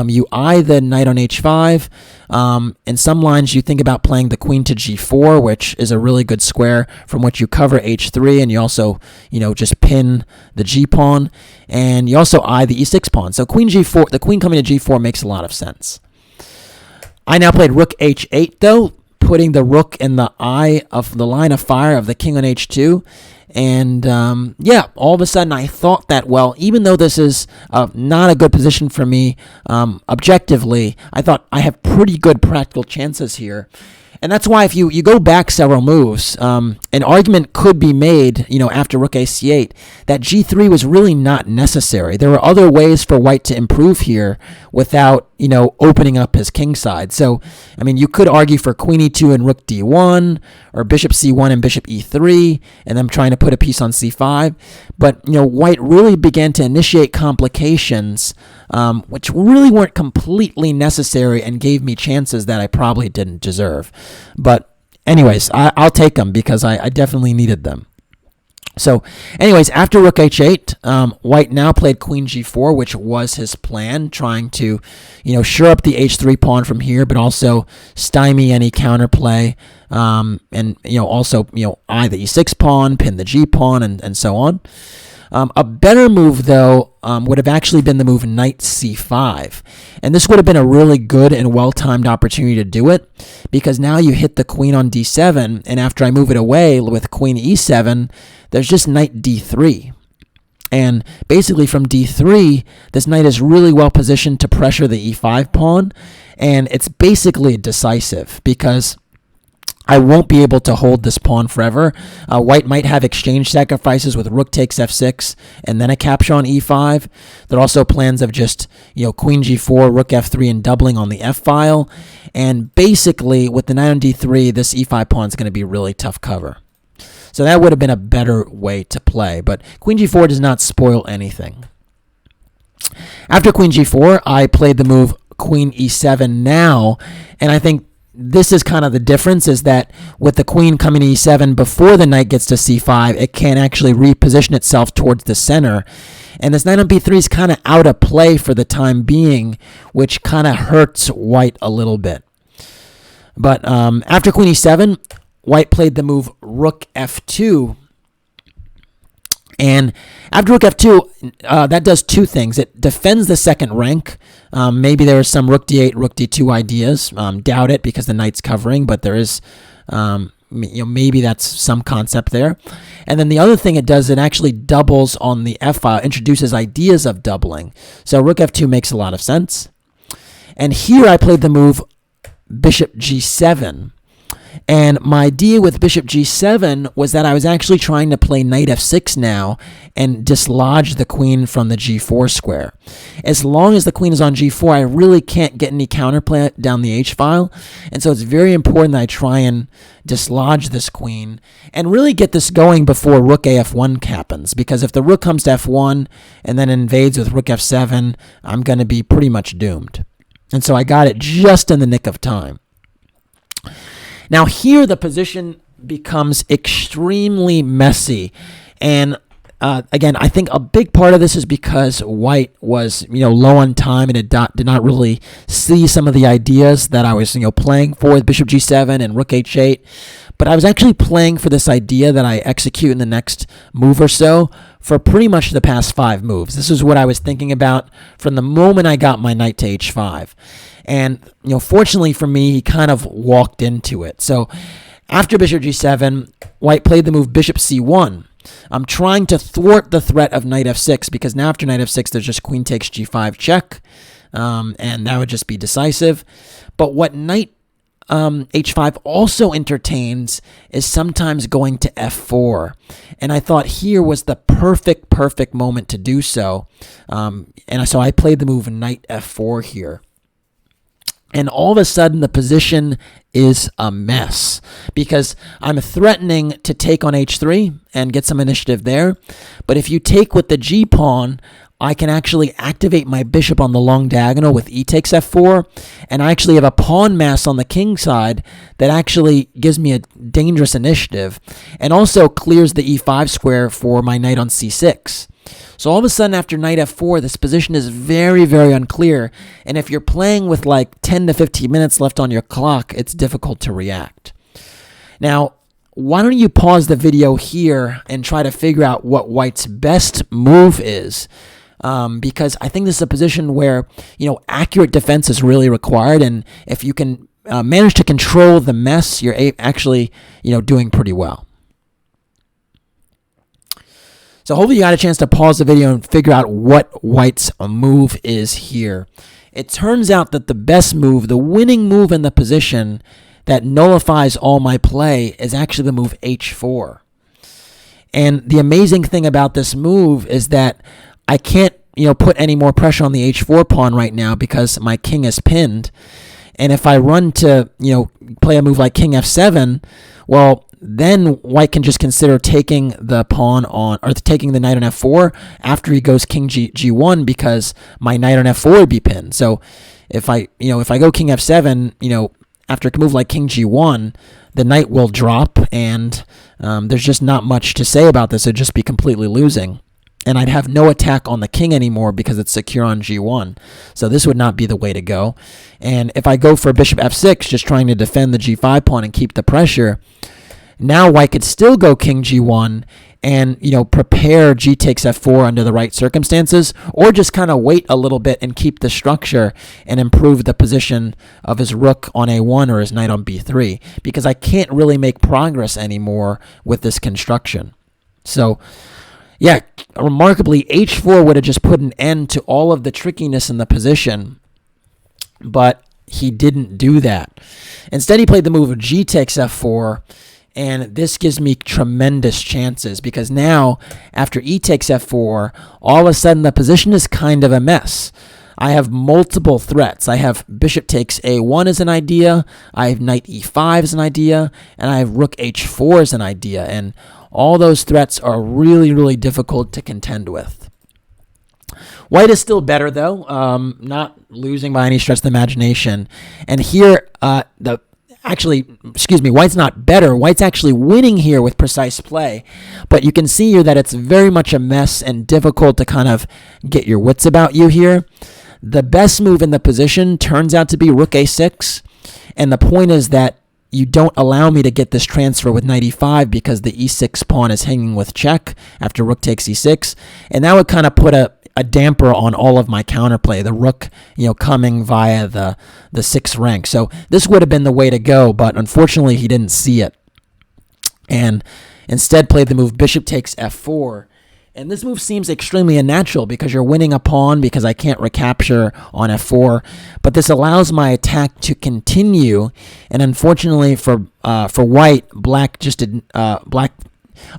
You eye the knight on H5. In some lines, you think about playing the queen to G4, which is a really good square from which you cover H3, and you also, just pin the G pawn, and you also eye the E6 pawn. So Queen G4, the queen coming to G4 makes a lot of sense. I now played Rook H8, though, putting the rook in the eye of the line of fire of the king on H2. And, all of a sudden I thought that, well, even though this is not a good position for me objectively, I thought I have pretty good practical chances here. And that's why if you go back several moves, an argument could be made, after Rook AC8, that G3 was really not necessary. There were other ways for White to improve here without, opening up his king side. So, you could argue for Queen E2 and Rook D1, or Bishop C1 and Bishop E3, and then trying to put a piece on C5. But, White really began to initiate complications, which really weren't completely necessary and gave me chances that I probably didn't deserve. But anyways, I'll take them because I definitely needed them. So anyways, after Rook H8, White now played Queen G4, which was his plan, trying to, shore up the H3 pawn from here, but also stymie any counterplay, and, also, eye the E6 pawn, pin the G pawn, and so on. A better move, though, would have actually been the move knight c5. And this would have been a really good and well-timed opportunity to do it, because now you hit the queen on d7, and after I move it away with queen e7, there's just knight d3. And basically from d3, this knight is really well positioned to pressure the e5 pawn, and it's basically decisive because I won't be able to hold this pawn forever. White might have exchange sacrifices with rook takes f6 and then a capture on e5. There are also plans of just, queen g4, rook f3, and doubling on the f file. And basically, with the knight on d3, this e5 pawn is going to be really tough cover. So that would have been a better way to play. But queen g4 does not spoil anything. After queen g4, I played the move queen e7 now, and I think this is kind of the difference, is that with the queen coming to e7 before the knight gets to c5, it can actually reposition itself towards the center. And this knight on b3 is kind of out of play for the time being, which kind of hurts white a little bit. But after queen e7, white played the move rook f2. And after rook f2, that does two things. It defends the second rank. Maybe there is some rook d8, rook d2 ideas. Doubt it because the knight's covering, but there is, maybe that's some concept there. And then the other thing it does, it actually doubles on the f file, introduces ideas of doubling. So rook f2 makes a lot of sense. And here I played the move bishop g7. And my idea with bishop g7 was that I was actually trying to play knight f6 now and dislodge the queen from the g4 square. As long as the queen is on g4, I really can't get any counterplay down the h file. And so it's very important that I try and dislodge this queen and really get this going before rook af1 happens. Because if the rook comes to f1 and then invades with rook f7, I'm going to be pretty much doomed. And so I got it just in the nick of time. Now here the position becomes extremely messy, and again, I think a big part of this is because white was low on time and did not really see some of the ideas that I was playing for with bishop g7 and rook h8. But I was actually playing for this idea that I execute in the next move or so for pretty much the past 5 moves. This is what I was thinking about from the moment I got my knight to h5. And, fortunately for me, he kind of walked into it. So after bishop g7, white played the move bishop c1. I'm trying to thwart the threat of knight f6 because now after knight f6, there's just queen takes g5 check, and that would just be decisive. But what knight h5 also entertains is sometimes going to f4. And I thought here was the perfect moment to do so. And so I played the move knight f4 here. And all of a sudden, the position is a mess because I'm threatening to take on h3 and get some initiative there. But if you take with the g-pawn, I can actually activate my bishop on the long diagonal with e takes f4. And I actually have a pawn mass on the king side that actually gives me a dangerous initiative and also clears the e5 square for my knight on c6. So all of a sudden, after knight f4, this position is very, very unclear. And if you're playing with like 10 to 15 minutes left on your clock, it's difficult to react. Now, why don't you pause the video here and try to figure out what white's best move is? Because I think this is a position where, accurate defense is really required. And if you can manage to control the mess, you're actually, doing pretty well. So hopefully you got a chance to pause the video and figure out what white's move is here. It turns out that the best move, the winning move in the position that nullifies all my play is actually the move h4. And the amazing thing about this move is that I can't, put any more pressure on the h4 pawn right now because my king is pinned. And if I run to, play a move like king f7, well, then white can just consider taking the pawn on, or taking the knight on f4 after he goes king g1 because my knight on f4 would be pinned. So if I go king f7, after a move like king g1, the knight will drop, and there's just not much to say about this. It'd just be completely losing. And I'd have no attack on the king anymore because it's secure on g1. So this would not be the way to go. And if I go for bishop f6, just trying to defend the g5 pawn and keep the pressure, Now white could still go king g1 and, prepare g takes f4 under the right circumstances, or just kind of wait a little bit and keep the structure and improve the position of his rook on a1 or his knight on b3, because I can't really make progress anymore with this construction. So, yeah, remarkably, h4 would have just put an end to all of the trickiness in the position, but he didn't do that. Instead, he played the move of g takes f4, and this gives me tremendous chances, because now, after e takes f4, all of a sudden the position is kind of a mess. I have multiple threats. I have bishop takes a1 as an idea, I have knight e5 as an idea, and I have rook h4 as an idea, and all those threats are really, really difficult to contend with. White is still better, though, not losing by any stretch of the imagination. And here, white's not better. White's actually winning here with precise play. But you can see here that it's very much a mess and difficult to kind of get your wits about you here. The best move in the position turns out to be rook a6. And the point is that you don't allow me to get this transfer with knight e5 because the e6 pawn is hanging with check after rook takes e6. And that would kind of put a damper on all of my counterplay, the rook, coming via the 6th rank. So this would have been the way to go, but unfortunately he didn't see it. And instead played the move bishop takes f4. And this move seems extremely unnatural because you're winning a pawn because I can't recapture on f4. But this allows my attack to continue. And unfortunately for white,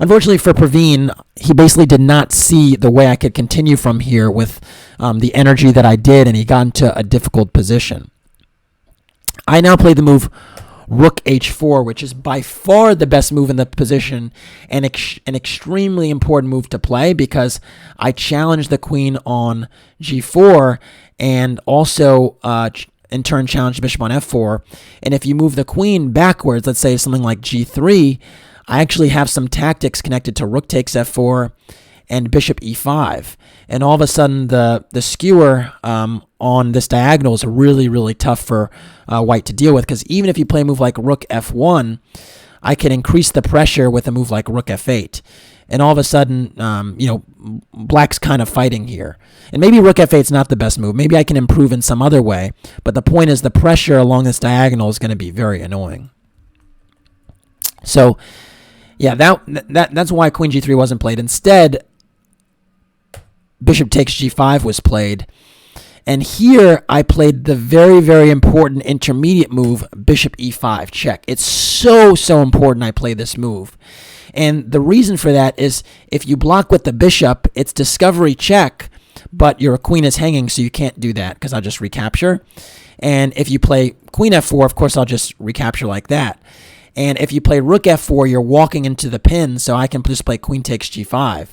unfortunately for Praveen, he basically did not see the way I could continue from here with the energy that I did, and he got into a difficult position. I now play the move rook h4, which is by far the best move in the position and an extremely important move to play because I challenge the queen on g4 and also in turn challenge the bishop on f4. And if you move the queen backwards, let's say something like g3, I actually have some tactics connected to rook takes f4 and bishop e5. And all of a sudden, the skewer on this diagonal is really, really tough for white to deal with, because even if you play a move like rook f1, I can increase the pressure with a move like rook f8. And all of a sudden, black's kind of fighting here. And maybe rook f8 is not the best move. Maybe I can improve in some other way. But the point is the pressure along this diagonal is going to be very annoying. So, yeah, that's why queen g3 wasn't played. Instead, bishop takes g5 was played. And here I played the very, very important intermediate move, bishop e5 check. It's so, so important I play this move. And the reason for that is if you block with the bishop, it's discovery check, but your queen is hanging, so you can't do that because I'll just recapture. And if you play queen f4, of course, I'll just recapture like that. And if you play rook f4, you're walking into the pin, so I can just play queen takes g5.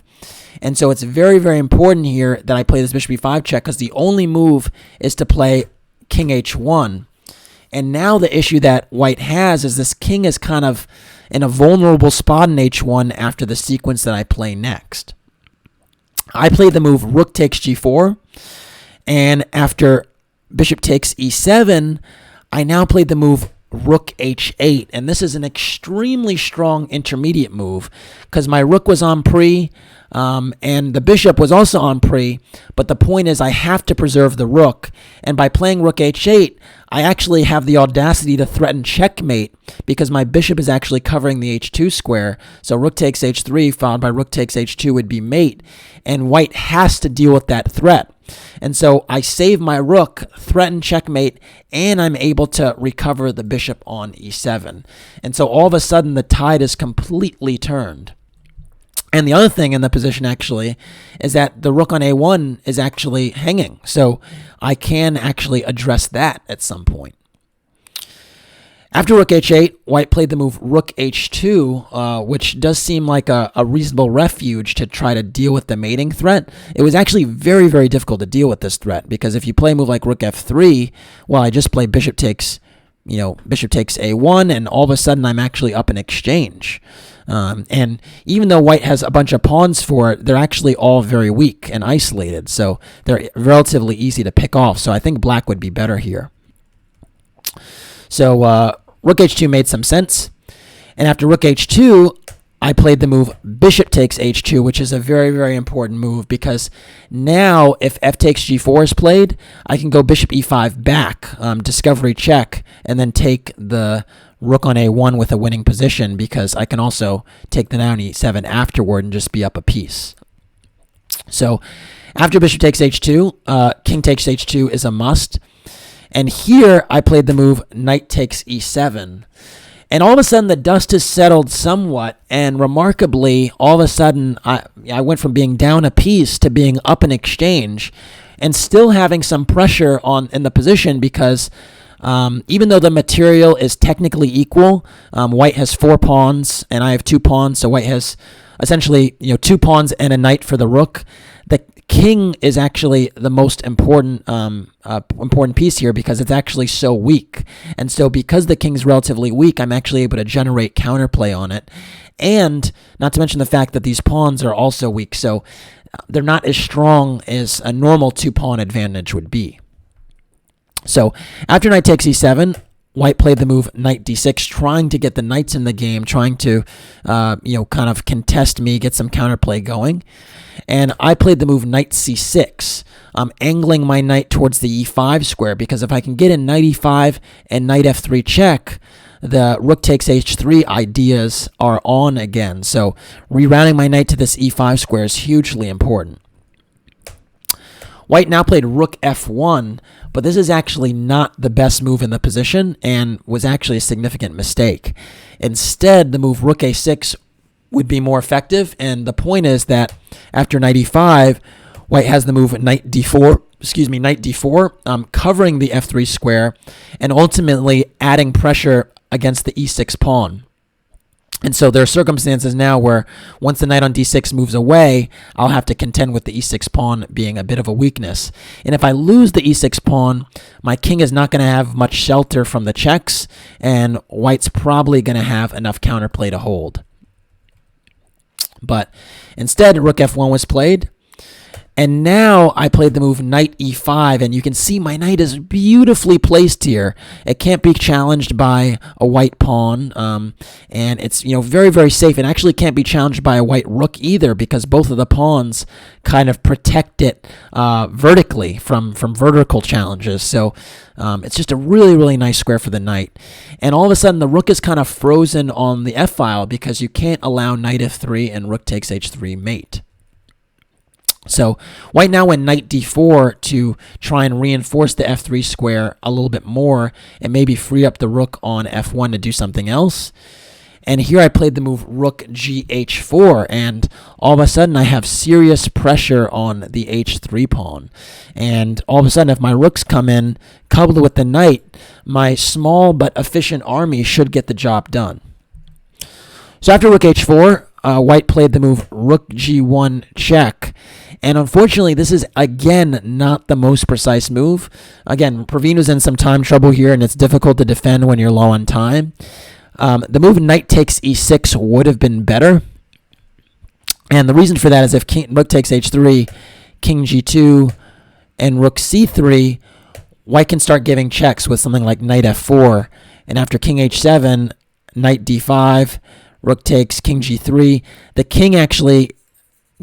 And so it's very, very important here that I play this bishop e5 check because the only move is to play king h1. And now the issue that white has is this king is kind of in a vulnerable spot in h1 after the sequence that I play next. I played the move rook takes g4, and after bishop takes e7, I now played the move rook h8, and this is an extremely strong intermediate move because my rook was on pre, and the bishop was also on pre, but the point is I have to preserve the rook, and by playing rook h8, I actually have the audacity to threaten checkmate because my bishop is actually covering the h2 square, so rook takes h3 followed by rook takes h2 would be mate, and white has to deal with that threat. And so I save my rook, threaten checkmate, and I'm able to recover the bishop on e7. And so all of a sudden the tide is completely turned. And the other thing in the position actually is that the rook on a1 is actually hanging. So I can actually address that at some point. After rook h8, white played the move rook h2, which does seem like a reasonable refuge to try to deal with the mating threat. It was actually very, very difficult to deal with this threat because if you play a move like rook f3, well, I just play bishop takes a1, and all of a sudden I'm actually up in exchange. And even though white has a bunch of pawns for it, they're actually all very weak and isolated, so they're relatively easy to pick off. So I think black would be better here. So rook h2 made some sense. And after rook h2, I played the move bishop takes h2, which is a very, very important move because now if f takes g4 is played, I can go bishop e5 back, discovery check, and then take the rook on a1 with a winning position because I can also take the knight on e7 afterward and just be up a piece. So after bishop takes h2, king takes h2 is a must. And here I played the move knight takes e7. And all of a sudden, the dust has settled somewhat, and remarkably, all of a sudden, I went from being down a piece to being up an exchange, and still having some pressure in the position because even though the material is technically equal, white has 4 pawns, and I have 2 pawns, so white has essentially 2 pawns and a knight for the rook. The king is actually the most important piece here because it's actually so weak. And so because the king's relatively weak, I'm actually able to generate counterplay on it. And not to mention the fact that these pawns are also weak, so they're not as strong as a normal 2-pawn advantage would be. So after knight takes e7, white played the move knight d6, trying to get the knights in the game, trying to, kind of contest me, get some counterplay going. And I played the move knight c6, angling my knight towards the e5 square, because if I can get in knight e5 and knight f3 check, the rook takes h3 ideas are on again. So rerouting my knight to this e5 square is hugely important. White now played rook f1, but this is actually not the best move in the position and was actually a significant mistake. Instead, the move rook a6 would be more effective, and the point is that after knight e5, white has the move knight d4, covering the f3 square and ultimately adding pressure against the e6 pawn. And so there are circumstances now where once the knight on d6 moves away, I'll have to contend with the e6 pawn being a bit of a weakness. And if I lose the e6 pawn, my king is not going to have much shelter from the checks, and white's probably going to have enough counterplay to hold. But instead, rook f1 was played. And now I played the move knight e5, and you can see my knight is beautifully placed here. It can't be challenged by a white pawn, and it's very, very safe. It actually can't be challenged by a white rook either, because both of the pawns kind of protect it vertically from vertical challenges. So it's just a really, really nice square for the knight. And all of a sudden, the rook is kind of frozen on the f-file because you can't allow knight f3 and rook takes h3 mate. So white now went knight d4 to try and reinforce the f3 square a little bit more and maybe free up the rook on f1 to do something else. And here I played the move rook gh4, and all of a sudden I have serious pressure on the h3 pawn. And all of a sudden, if my rooks come in, coupled with the knight, my small but efficient army should get the job done. So after rook h4, white played the move rook g1 check. And unfortunately, this is, again, not the most precise move. Again, Praveen was in some time trouble here, and it's difficult to defend when you're low on time. The move knight takes e6 would have been better. And the reason for that is if rook takes h3, king g2, and rook c3, white can start giving checks with something like knight f4. And after king h7, knight d5, rook takes, king g3. The king actually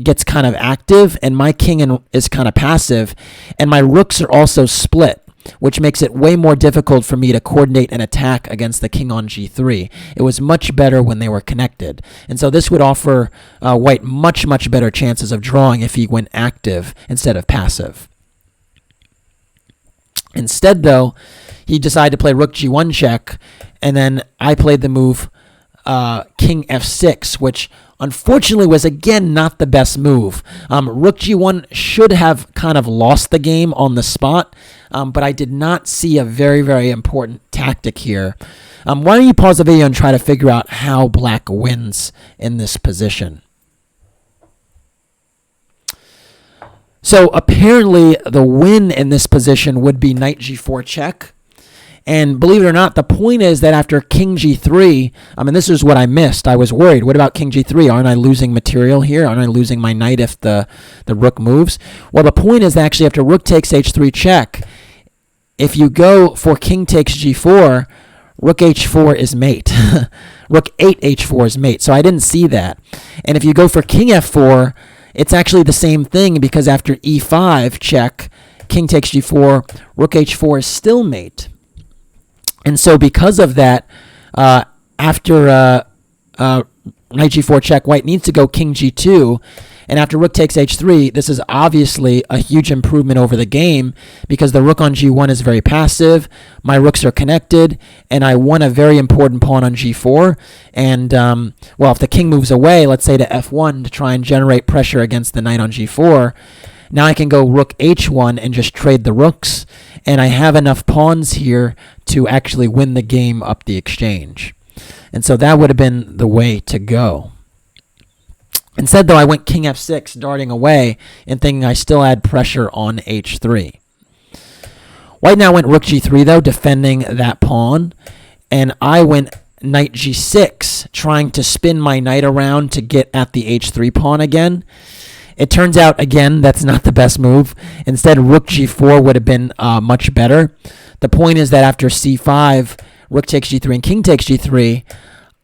gets kind of active, and my king is kind of passive, and my rooks are also split, which makes it way more difficult for me to coordinate an attack against the king on g3. It was much better when they were connected. And so this would offer white much, much better chances of drawing if he went active instead of passive. Instead, though, he decided to play rook g1 check, and then I played the move king f6, which unfortunately was, again, not the best move. Rook g1 should have kind of lost the game on the spot, but I did not see a very, very important tactic here. Why don't you pause the video and try to figure out how black wins in this position? So apparently the win in this position would be knight g4 check. And believe it or not, the point is that after king g3, this is what I missed. I was worried. What about king g3? Aren't I losing material here? Aren't I losing my knight if the rook moves? Well, the point is that actually after rook takes h3 check, if you go for king takes g4, rook h4 is mate. Rook 8 h4 is mate. So I didn't see that. And if you go for king f4, it's actually the same thing, because after e5 check, king takes g4, rook h4 is still mate. And so because of that, after knight g4 check, white needs to go king g2. And after rook takes h3, this is obviously a huge improvement over the game, because the rook on g1 is very passive, my rooks are connected, and I won a very important pawn on g4. And, well, if the king moves away, let's say to f1 to try and generate pressure against the knight on g4, now I can go rook h1 and just trade the rooks, and I have enough pawns here to actually win the game up the exchange. And so that would have been the way to go. Instead, though, I went king f6, darting away, and thinking I still had pressure on h3. White now went rook g3, though, defending that pawn, and I went knight g6, trying to spin my knight around to get at the h3 pawn again. It turns out, again, that's not the best move. Instead, rook g4 would have been much better. The point is that after c5, rook takes g3 and king takes g3,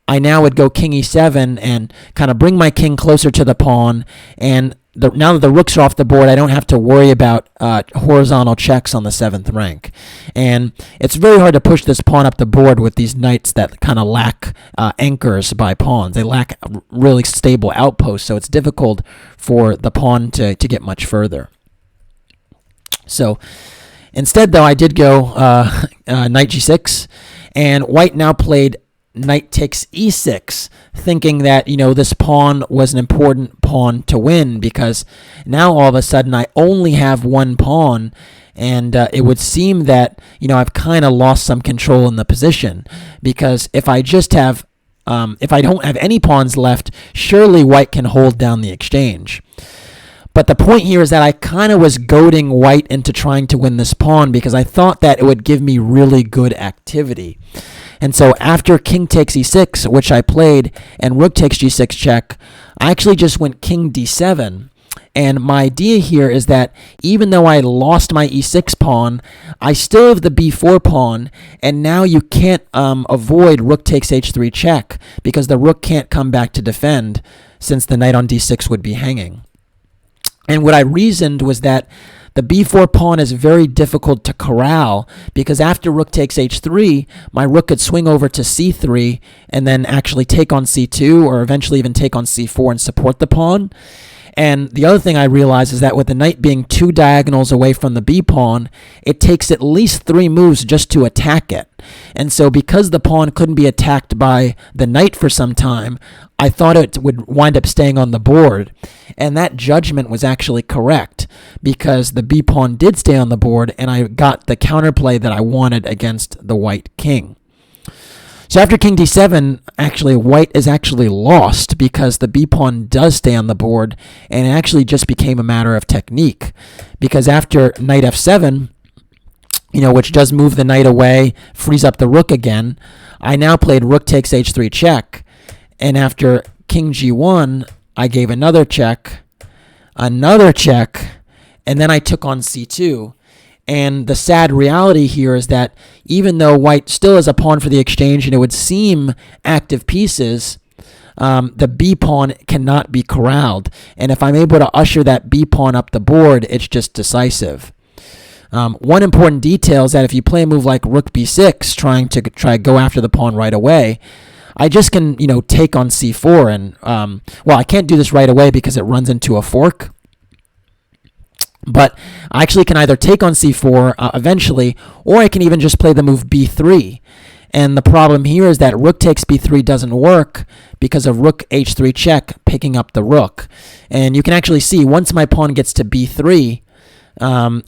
I now would go king e7 and kind of bring my king closer to the pawn. And now that the rooks are off the board, I don't have to worry about horizontal checks on the 7th rank. And it's very hard to push this pawn up the board with these knights that kind of lack anchors by pawns. They lack really stable outposts, so it's difficult for the pawn to get much further. So instead, though, I did go knight g6, and white now played knight takes e6, thinking that, this pawn was an important pawn to win, because now all of a sudden I only have one pawn, and it would seem that, I've kind of lost some control in the position, because if I just have, if I don't have any pawns left, surely white can hold down the exchange. But the point here is that I kind of was goading white into trying to win this pawn, because I thought that it would give me really good activity. And so after king takes e6, which I played, and rook takes g6 check, I actually just went king d7. And my idea here is that even though I lost my e6 pawn, I still have the b4 pawn, and now you can't avoid rook takes h3 check, because the rook can't come back to defend, since the knight on d6 would be hanging. And what I reasoned was that the b4 pawn is very difficult to corral, because after rook takes h3, my rook could swing over to c3 and then actually take on c2, or eventually even take on c4 and support the pawn. And the other thing I realized is that with the knight being 2 diagonals away from the b pawn, it takes at least 3 moves just to attack it. And so because the pawn couldn't be attacked by the knight for some time, I thought it would wind up staying on the board. And that judgment was actually correct, because the b pawn did stay on the board, and I got the counterplay that I wanted against the white king. So after king d7, actually white is actually lost, because the b pawn does stay on the board, and it actually just became a matter of technique, because after knight f7, which does move the knight away, frees up the rook again, I now played rook takes h3 check, and after king g1, I gave another check, and then I took on c2. And the sad reality here is that even though white still has a pawn for the exchange, and it would seem active pieces, the b pawn cannot be corralled. And if I'm able to usher that b pawn up the board, it's just decisive. One important detail is that if you play a move like rook b6, trying to go after the pawn right away, I just can, take on c4. And, well, I can't do this right away because it runs into a fork. But I actually can either take on c4 eventually, or I can even just play the move b3. And the problem here is that rook takes b3 doesn't work because of rook h3 check picking up the rook. And you can actually see once my pawn gets to b3,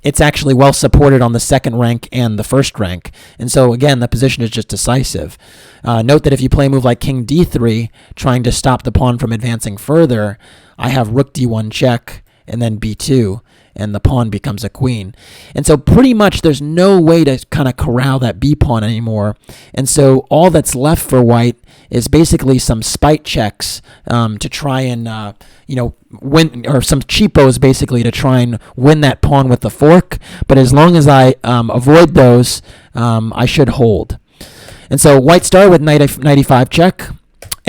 it's actually well supported on the 2nd rank and the 1st rank. And so again, the position is just decisive. Note that if you play a move like king d3, trying to stop the pawn from advancing further, I have rook d1 check and then b2, and the pawn becomes a queen. And so pretty much there's no way to kind of corral that b pawn anymore. And so all that's left for white is basically some spite checks to try and, win, or some cheapos basically to try and win that pawn with the fork. But as long as I avoid those, I should hold. And so white started with knight e5 check,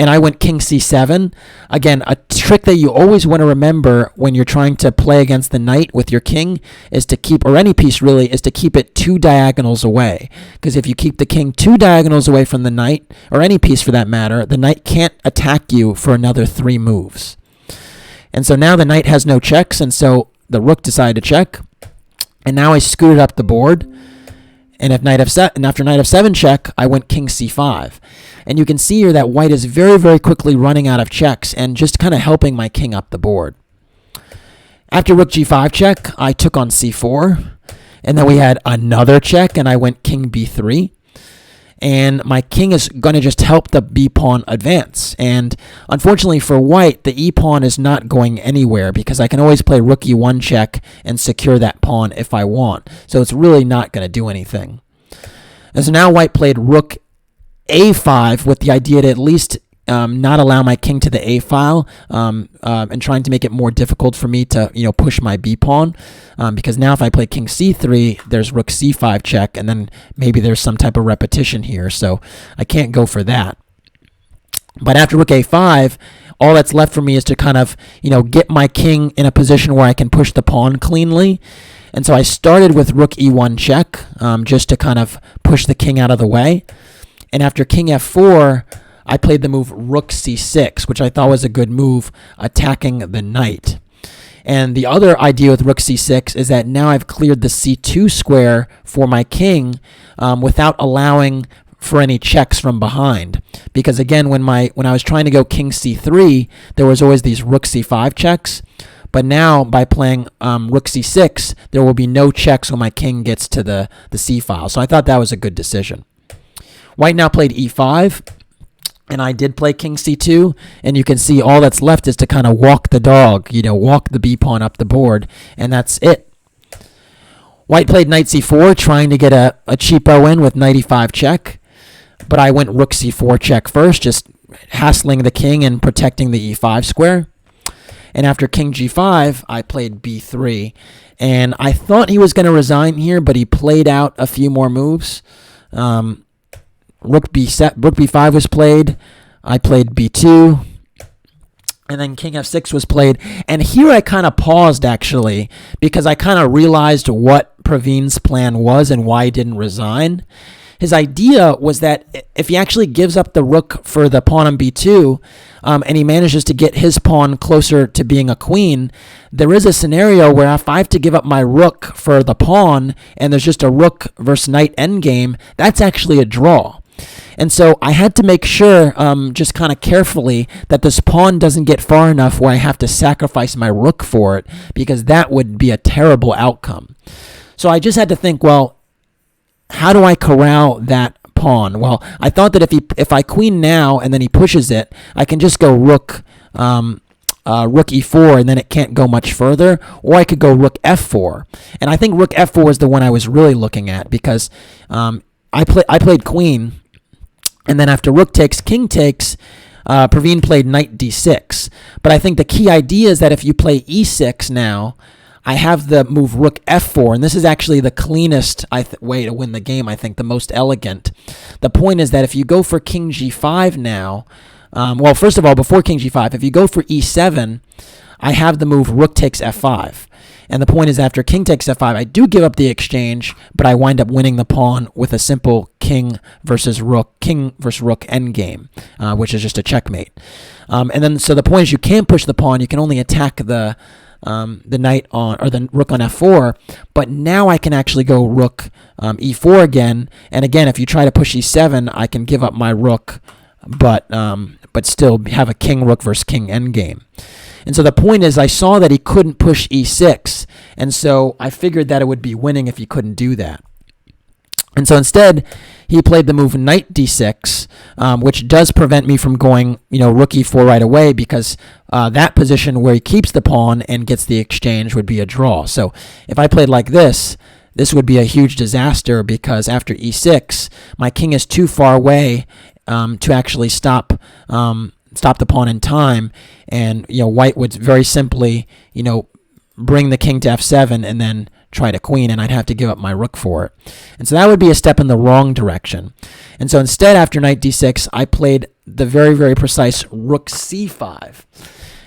and I went king c7. Again, a trick that you always want to remember when you're trying to play against the knight with your king is to keep, or any piece really, is to keep it 2 diagonals away. Because if you keep the king 2 diagonals away from the knight, or any piece for that matter, the knight can't attack you for another 3 moves. And so now the knight has no checks, and so the rook decided to check. And now I scooted up the board. And after knight f7 check, I went king c5. And you can see here that white is very, very quickly running out of checks and just kind of helping my king up the board. After rook g5 check, I took on c4. And then we had another check, and I went king b3. And my king is going to just help the b-pawn advance. And unfortunately for white, the e-pawn is not going anywhere because I can always play rook e1 check and secure that pawn if I want. So it's really not going to do anything. And so now white played rook a5 with the idea to at least not allow my king to the a file, and trying to make it more difficult for me to push my b pawn, because now if I play king c3, there's rook c5 check, and then maybe there's some type of repetition here, so I can't go for that. But after rook a5, all that's left for me is to kind of get my king in a position where I can push the pawn cleanly. And so I started with rook e1 check, just to kind of push the king out of the way. And after king f4, I played the move rook c6, which I thought was a good move, attacking the knight. And the other idea with rook c6 is that now I've cleared the c2 square for my king, without allowing for any checks from behind. Because again, when I was trying to go king c3, there was always these rook c5 checks. But now by playing rook c6, there will be no checks when my king gets to the c file. So I thought that was a good decision. White now played e5. And I did play king c2, and you can see all that's left is to kind of walk the dog, walk the b-pawn up the board, and that's it. White played knight c4, trying to get a cheapo in with knight e5 check, but I went rook c4 check first, just hassling the king and protecting the e5 square. And after king g5, I played b3, and I thought he was going to resign here, but he played out a few more moves. Rook b5 was played. I played b2. And then king f6 was played. And here I kind of paused, actually, because I kind of realized what Praveen's plan was and why he didn't resign. His idea was that if he actually gives up the rook for the pawn on b2, and he manages to get his pawn closer to being a queen, there is a scenario where if I have to give up my rook for the pawn, and there's just a rook versus knight endgame, that's actually a draw. And so I had to make sure, just kind of carefully, that this pawn doesn't get far enough where I have to sacrifice my rook for it, because that would be a terrible outcome. So I just had to think, well, how do I corral that pawn? Well, I thought that if I queen now and then he pushes it, I can just go rook e4, and then it can't go much further, or I could go rook f4. And I think rook f4 is the one I was really looking at, because I played queen. And then after rook takes, king takes, Praveen played knight d6. But I think the key idea is that if you play e6 now, I have the move rook f4, and this is actually the cleanest way to win the game, I think, the most elegant. The point is that if you go for king g5 now, well, first of all, before king g5, if you go for e7, I have the move rook takes f5. And the point is, after king takes f5, I do give up the exchange, but I wind up winning the pawn with a simple king versus rook endgame, which is just a checkmate. And then, so the point is, you can't push the pawn. You can only attack the knight on, or the rook on f4. But now I can actually go rook e4 again. And again, if you try to push e7, I can give up my rook, but still have a king rook versus king endgame. And so the point is, I saw that he couldn't push e6, and so I figured that it would be winning if he couldn't do that. And so instead, he played the move knight d6, which does prevent me from going, rook e4 right away, because that position where he keeps the pawn and gets the exchange would be a draw. So if I played like this would be a huge disaster, because after e6, my king is too far away to actually stop the pawn in time, and white would very simply bring the king to f7 and then try to queen, and I'd have to give up my rook for it. And so that would be a step in the wrong direction. And so instead, after knight d6, I played the very, very precise rook c5.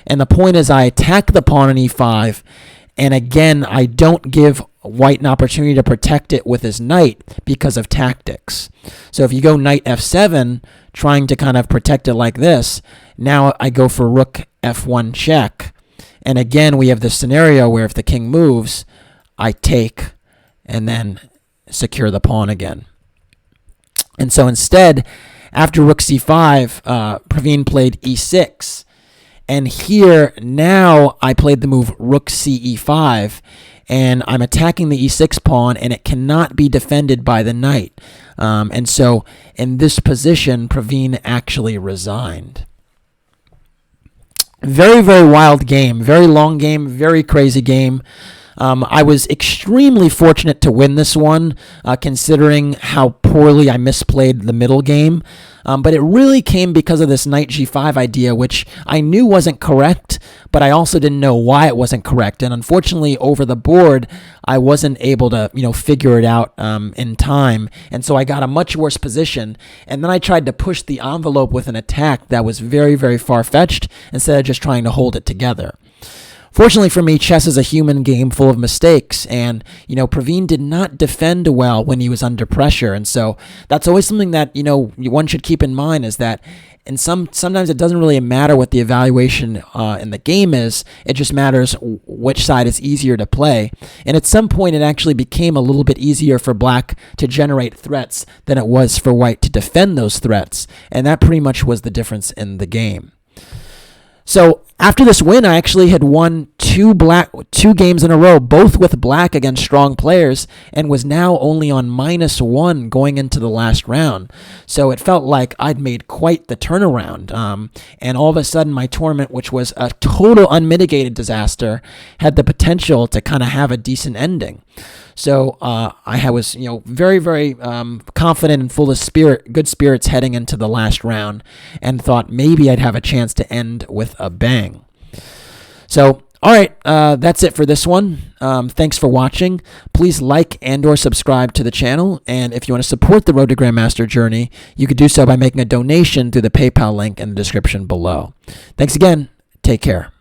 And the point is I attack the pawn on e5, and again, I don't give white an opportunity to protect it with his knight because of tactics. So if you go knight f7, trying to kind of protect it like this, now I go for rook f1 check. And again, we have this scenario where if the king moves, I take and then secure the pawn again. And so instead, after rook c5, Praveen played e6. And here, now I played the move rook ce5, and I'm attacking the e6 pawn, and it cannot be defended by the knight. And so in this position, Praveen actually resigned. Very, very wild game, very long game, very crazy game. I was extremely fortunate to win this one, considering how poorly I misplayed the middle game. But it really came because of this knight g5 idea, which I knew wasn't correct, but I also didn't know why it wasn't correct. And unfortunately, over the board, I wasn't able to, figure it out in time. And so I got a much worse position. And then I tried to push the envelope with an attack that was very, very far-fetched instead of just trying to hold it together. Fortunately for me, chess is a human game full of mistakes, and, Praveen did not defend well when he was under pressure, and so that's always something that, one should keep in mind, is that sometimes it doesn't really matter what the evaluation in the game is, it just matters which side is easier to play, and at some point it actually became a little bit easier for black to generate threats than it was for white to defend those threats, and that pretty much was the difference in the game. So after this win, I actually had won two games in a row, both with black against strong players, and was now only on -1 going into the last round. So it felt like I'd made quite the turnaround. And all of a sudden, my tournament, which was a total unmitigated disaster, had the potential to kind of have a decent ending. So I was, very, very confident and full of good spirits heading into the last round, and thought maybe I'd have a chance to end with a bang. So, all right, that's it for this one. Thanks for watching. Please like and/or subscribe to the channel, and if you want to support the Road to Grandmaster journey, you could do so by making a donation through the PayPal link in the description below. Thanks again. Take care.